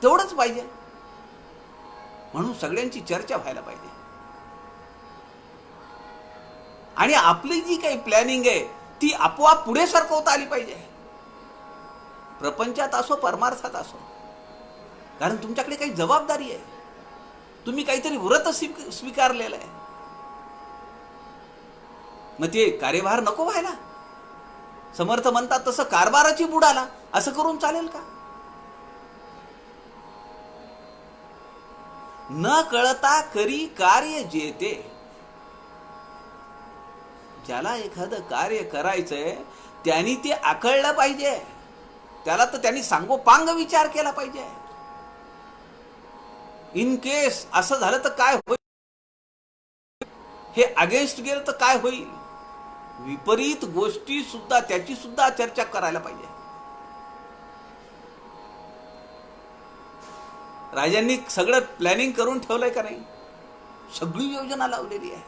तेवढंच पाहिजे. म्हणून सगळ्यांची चर्चा व्हायला पाहिजे. आणि आपली जी काही प्लॅनिंग आहे ती आपोआप पुढे सरकवता आली पाहिजे. प्रपंचात असो परमार्थात असो, कारण तुमच्याकडे काही जबाबदारी आहे, तुम्ही काहीतरी व्रत स्वीकारलेलं आहे. मग ते कार्यभार नको व्हायला. समर्थ म्हणतात तसं कारभाराची बुडाला, असं करून चालेल का? न कळता करी कार्य जेते. ज्याला एखादं कार्य करायचंय त्यांनी ते आकळलं पाहिजे, त्याला तर त्यांनी सांगोपांग विचार केला पाहिजे. इन केस असं झालं तर काय होईल, हे अगेन्स्ट गेलं तर काय होईल, विपरीत गोष्टी सुद्धा त्याची सुद्धा चर्चा करायला पाहिजे. राजांनी सगळं प्लॅनिंग करून ठेवलंय का नाही? सगळी योजना लावलेली आहे.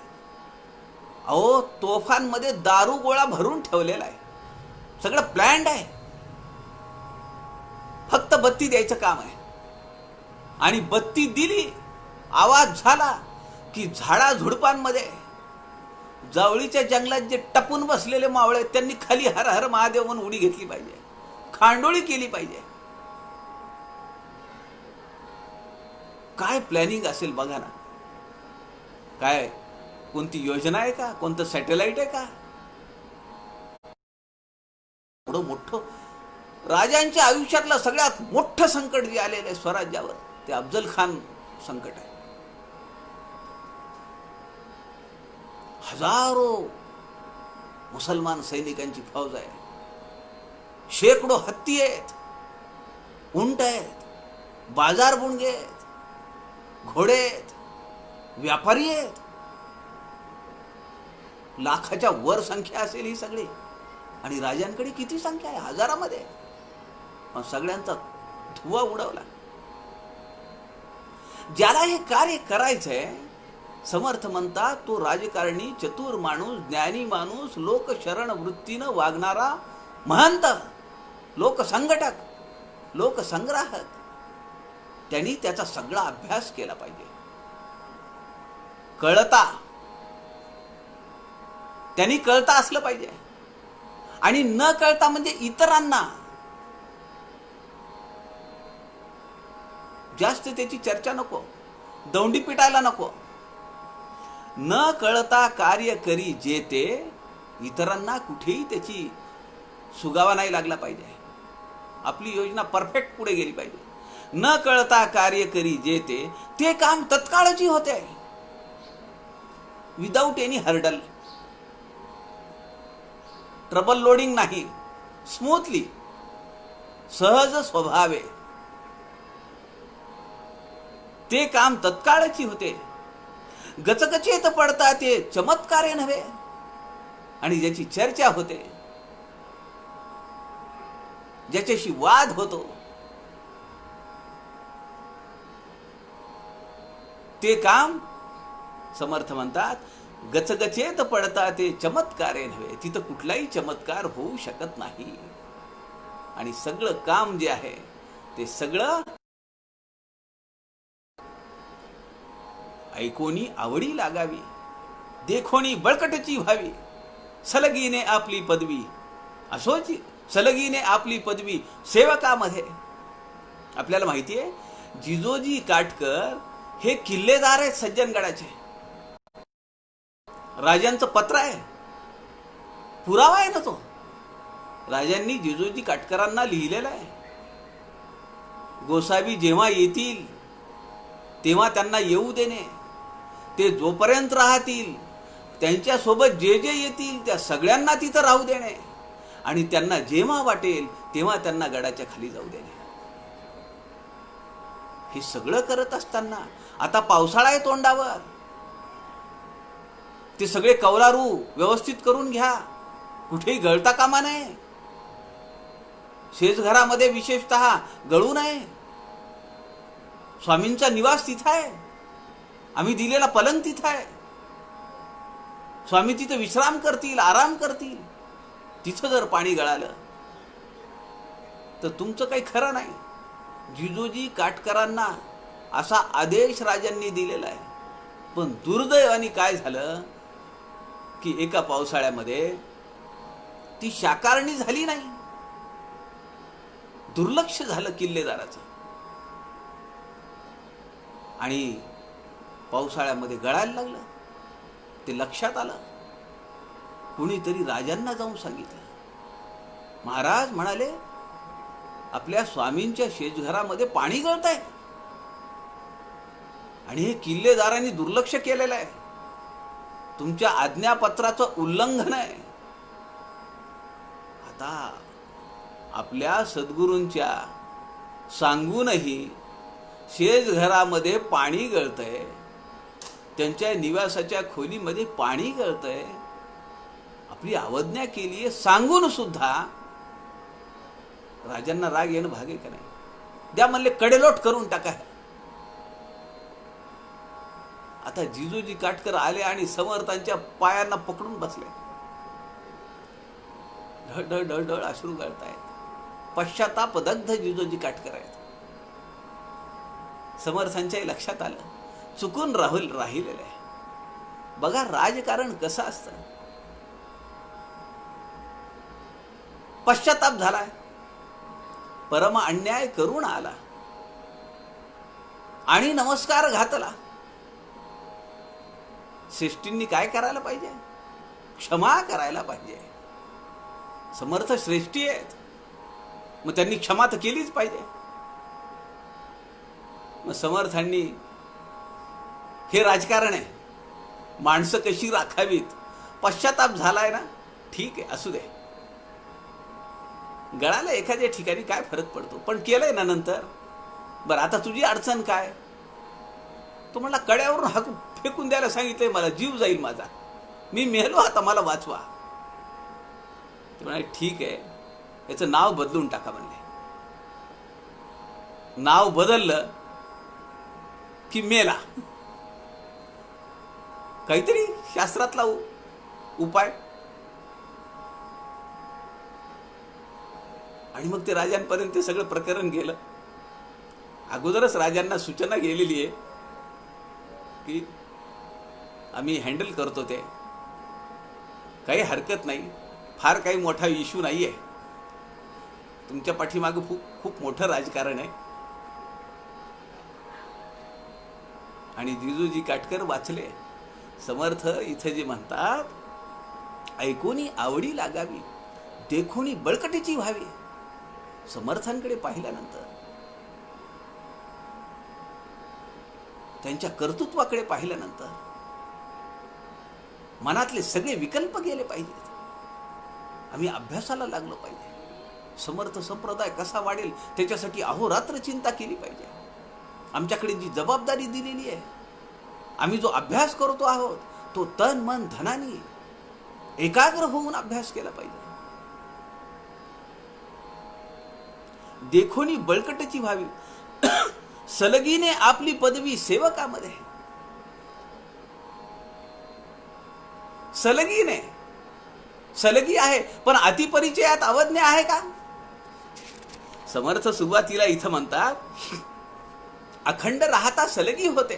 अहो, तोफांमध्ये दारू गोळा भरून ठेवलेला आहे, सगळं प्लॅन्ड आहे. फक्त बत्ती द्यायचं काम आहे. आणि बत्ती दिली, आवाज झाला की झाडा झुडपांमध्ये, जावळीच्या जंगलात जे टपून बसलेले मावळे त्यांनी खाली हर हर महादेव म्हणून उडी घेतली पाहिजे, खांडोळी केली पाहिजे. काय प्लॅनिंग असेल बघा ना. काय कोणती योजना आहे का? कोणतं सॅटेलाइट आहे का? एवढं मोठं राजांच्या आयुष्यातलं सगळ्यात मोठं संकट जे आलेलं आहे स्वराज्यावर, ते अफजल खान संकट आहे. हजारो मुसलमान सैनिकांची फौज आहे, शेकडो हत्ती आहेत, उंट आहेत, बाजार बुणगे आहेत, घोडे आहेत, व्यापारी आहेत. लाखाच्या वर संख्या असेल ही सगळी. आणि राजांकडे किती संख्या आहे? हजारामध्ये. पण सगळ्यांचा धुवा उडवला. ज्याला हे कार्य करायचंय, समर्थ म्हणतात तो राजकारणी, चतुर माणूस, ज्ञानी माणूस, लोकशरण वृत्तीनं वागणारा महंत, लोकसंघटक, लोकसंग्राहक, त्यांनी त्याचा सगळा अभ्यास केला पाहिजे. त्यांनी कळता असलं पाहिजे. आणि न कळता म्हणजे इतरांना जास्त त्याची चर्चा नको, दौंडी पिटायला नको. न कळता कार्य करी जेते, इतरांना कुठेही त्याची सुगावा नाही लागला पाहिजे. आपली योजना परफेक्ट पुढे गेली पाहिजे. न कळता कार्य करी जेते, ते काम तत्काळची होते, without any hurdle. Trouble loading नाही, स्मूथली, सहज स्वभावे ते काम तत्काळची होते. गचगचेत पडता ते चमत्कारे नव्हे. आणि ज्याची चर्चा होते, ज्याच्याशी वाद होतो, ते काम समर्थ म्हणतात गचगचेत पडता ते चमत्कारे नव्हे. तिथं कुठलाही चमत्कार होऊ शकत नाही. आणि सगळं काम जे आहे ते सगळं ऐकोनी आवडी लागावी, देखोनी बळकटची व्हावी, सलगीने आपली पदवी, असोच सलगीने आपली पदवी सेवकामध्ये. आपल्याला माहिती आहे, जिजोजी काटकर हे किल्लेदार आहेत सज्जनगडाचे. राजांचं पत्र आहे, पुरावा आहे ना तो. राजांनी जिजोजी काटकरांना लिहिलेला आहे, गोसावी जेव्हा येतील तेव्हा त्यांना येऊ देणे, ते जोपर्यंत राहतील त्यांच्यासोबत जे जे येतील त्या सगळ्यांना तिथं राहू देणे, आणि त्यांना जेव्हा वाटेल तेव्हा त्यांना गडाच्या खाली जाऊ देणे. हे सगळं करत असताना आता पावसाळा आहे तोंडावर, ते सगळे कौलारू व्यवस्थित करून घ्या, कुठेही गळता कामा नये. शेजघरामध्ये विशेषतः गळू नये. स्वामींचा निवास तिथं आहे, आम्ही दिलेला पलंग तिथं आहे. स्वामी तिथं विश्राम करतील, आराम करतील. तिथं जर पाणी गळालं तर तुमचं काही खरं नाही. जिजोजी काटकरांना असा आदेश राजांनी दिलेला आहे. पण दुर्दैवाने काय झालं की एका पावसाळ्यामध्ये ती शाकारणी झाली नाही. दुर्लक्ष झालं किल्लेदाराचं आणि पावसाळ्यामध्ये गळायला लागलं. ते लक्षात आलं. कुणीतरी राजांना जाऊन सांगितलं. महाराज म्हणाले, आपल्या स्वामींच्या शेजघरामध्ये पाणी गळतंय आणि हे किल्लेदारांनी दुर्लक्ष केलेलं आहे. तुमच्या आज्ञापत्राचं उल्लंघन आहे. आता आपल्या सद्गुरूंच्या सांगूनही शेजघरामध्ये पाणी गळतंय, त्यांच्या निवासाच्या खोलीमध्ये पाणी गळतंय, आपली अवज्ञा केली आहे सांगून सुद्धा राजांना राग येणं भागे का नाही? द्या म्हणले, कडेलोट करून टाका. आता जिजूजी काटकर आले आणि समर्थांच्या पायांना पकडून बसले. ढळ ढळ ढळ अश्रू गळतायत. पश्चाताप दग्ध जिजूजी काटकर आहेत. समर्थांच्याही लक्षात आलं, चुकून राहिलेलं आहे. बघा राजकारण कसं असतं. पश्चाताप झालाय, परम अन्याय करून आला आणि नमस्कार घातला. श्रेष्ठींनी काय करायला पाहिजे? क्षमा करायला पाहिजे. समर्थ श्रेष्ठी आहेत, मग त्यांनी क्षमा तर केलीच पाहिजे. मग समर्थांनी, हे राजकारण आहे, माणसं कशी राखावीत. पश्चाताप झालाय ना, ठीक आहे, असू दे. गळाला एखाद्या ठिकाणी काय फरक पडतो, पण केलंय ना नंतर. बरं, आता तुझी अडचण काय? तो म्हणला, कड्यावरून हाकून फेकून द्यायला सांगितलंय मला, जीव जाईल माझा, मी मेलो, आता मला वाचवा. ते म्हणाले, ठीक आहे, याचं नाव बदलून टाका म्हणले. नाव बदललं की मेला. काहीतरी शास्त्रातला उपाय. आणि मग ते राजांपर्यंत ते सगळं प्रकरण गेलं. अगोदरच राजांना सूचना गेलेली आहे की आम्ही हँडल करतो, ते काही हरकत नाही, फार काही मोठा इश्यू नाही आहे, तुमच्या पाठीमागं खूप मोठं राजकारण आहे. आणि जिजूजी काटकर वाचले. समर्थ इथे जे म्हणतात, ऐकोनी आवडी लागावी, देखोनी बळकटीची व्हावी. समर्थांकडे पाहिल्यानंतर, त्यांच्या कर्तृत्वाकडे पाहिल्यानंतर मनातले सगळे विकल्प गेले पाहिजेत. आम्ही अभ्यासाला लागलो पाहिजे. समर्थ संप्रदाय कसा वाढेल त्याच्यासाठी अहोरात्र चिंता केली पाहिजे. आमच्याकडे जी जबाबदारी दिलेली आहे, आम्ही जो अभ्यास करतो आहोत, तो तन मन धनाने एकाग्र होऊन अभ्यास केला पाहिजे. देखोनी बळकटीची व्हावी, सलगीने आपली पदवी सेवकामध्ये. सलगीने, सलगी आहे, पण अतिपरिचयात अवज्ञा आहे का? समर्थ सुरुवातीला इथं म्हणतात, अखंड राहता सलगी होते,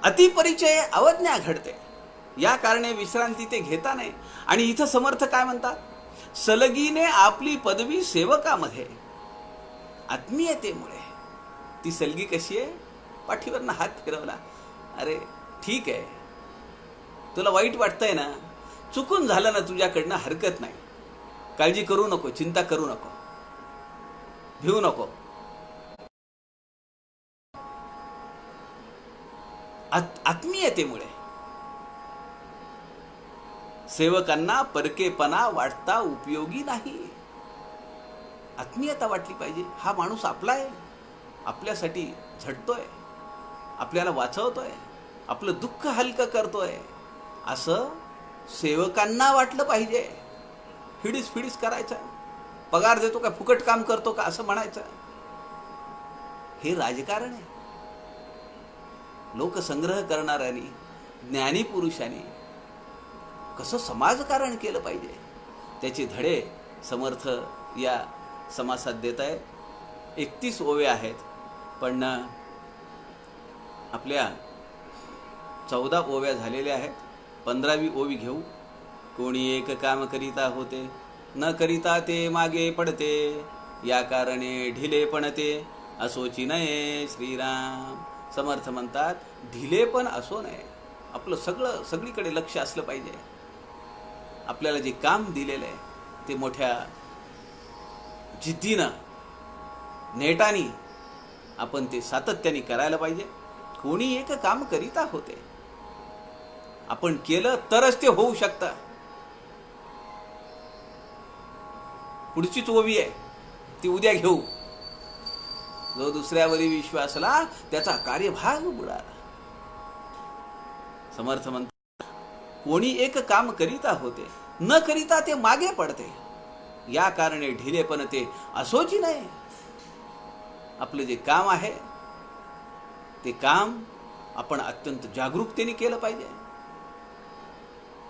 अतिपरिचय अवज्ञा घडते, या कारणे विश्रांती ते घेता नाही. आणि इथं समर्थ काय म्हणतात, सलगीने आपली पदवी सेवकामध्ये. आत्मीयतेमुळे ती सलगी कशी आहे? पाठीवरनं हात फिरवला, अरे ठीक आहे, तुला वाईट वाटतंय ना, चुकून झालं ना तुझ्याकडनं, हरकत नाही, काळजी करू नको, चिंता करू नको, भिवू नको. आत्मीयतेमुळे सेवकांना परकेपणा वाटता उपयोगी नाही. आत्मीयता वाटली पाहिजे. हा माणूस आपला आहे, आपल्यासाठी झटतोय, आपल्याला वाचवतोय, आपलं दुःख हलकं करतोय, असं सेवकांना वाटलं पाहिजे. फिडीस फिडीस करायचं, पगार देतो का, फुकट काम करतो का, असं म्हणायचं. हे राजकारण आहे. लोकसंग्रह करणाऱ्यांनी, ज्ञानी पुरुषांनी कसं समाजकारण केलं पाहिजे, त्याचे धडे समर्थ या समासात देत आहे. 31 ओव्या आहेत, पण आपल्या 14 ओव्या झालेल्या आहेत. 15वी ओवी घेऊ. कोणी एक काम करीता होते, न करिता ते मागे पडते, या कारणे ढिले पण ते असोची नये. श्रीराम समर्थ म्हणतात, ढिले पण असो नये. आपलं सगळीकडे लक्ष असलं पाहिजे. आपल्याला जे काम दिलेलं आहे ते मोठ्या जिद्दीनं, नेटाने आपण ते सातत्याने करायला पाहिजे. कोणी एक काम करीता होते, आपण केलं तरच ते होऊ शकतं. पुढचीच ओवी आहे ती उद्या घेऊ. जो दुसऱ्यावरी विश्वासला त्याचा कार्यभाग बुडाला. समर्थ म्हणतात, कोणी एक काम करीता होते, न करिता ते मागे पडते, या कारणे ढिले पण ते असोची नाही. आपलं जे काम आहे ते काम आपण अत्यंत जागरूकतेने केलं पाहिजे,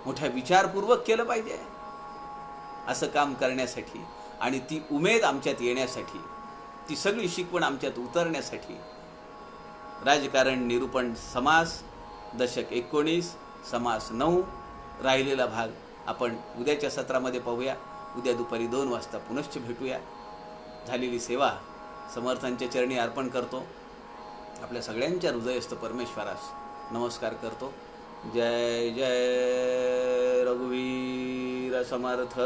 मोठ्या विचारपूर्वक केलं पाहिजे. असं काम करण्यासाठी आणि ती उमेद आमच्यात येण्यासाठी, ती सगळी शिकवण आमच्यात उतरण्यासाठी राजकारण निरूपण समास दशक 19 समास 9 राहिलेला भाग आपण उद्याच्या सत्रामध्ये पाहूया. उद्या दुपारी 2 वाजता पुनश्च भेटूया. झालेली सेवा समर्थांच्या चरणी अर्पण करतो. आपल्या सगळ्यांच्या हृदयस्थ परमेश्वरास नमस्कार करतो. जय जय रघुवीर समर्थ.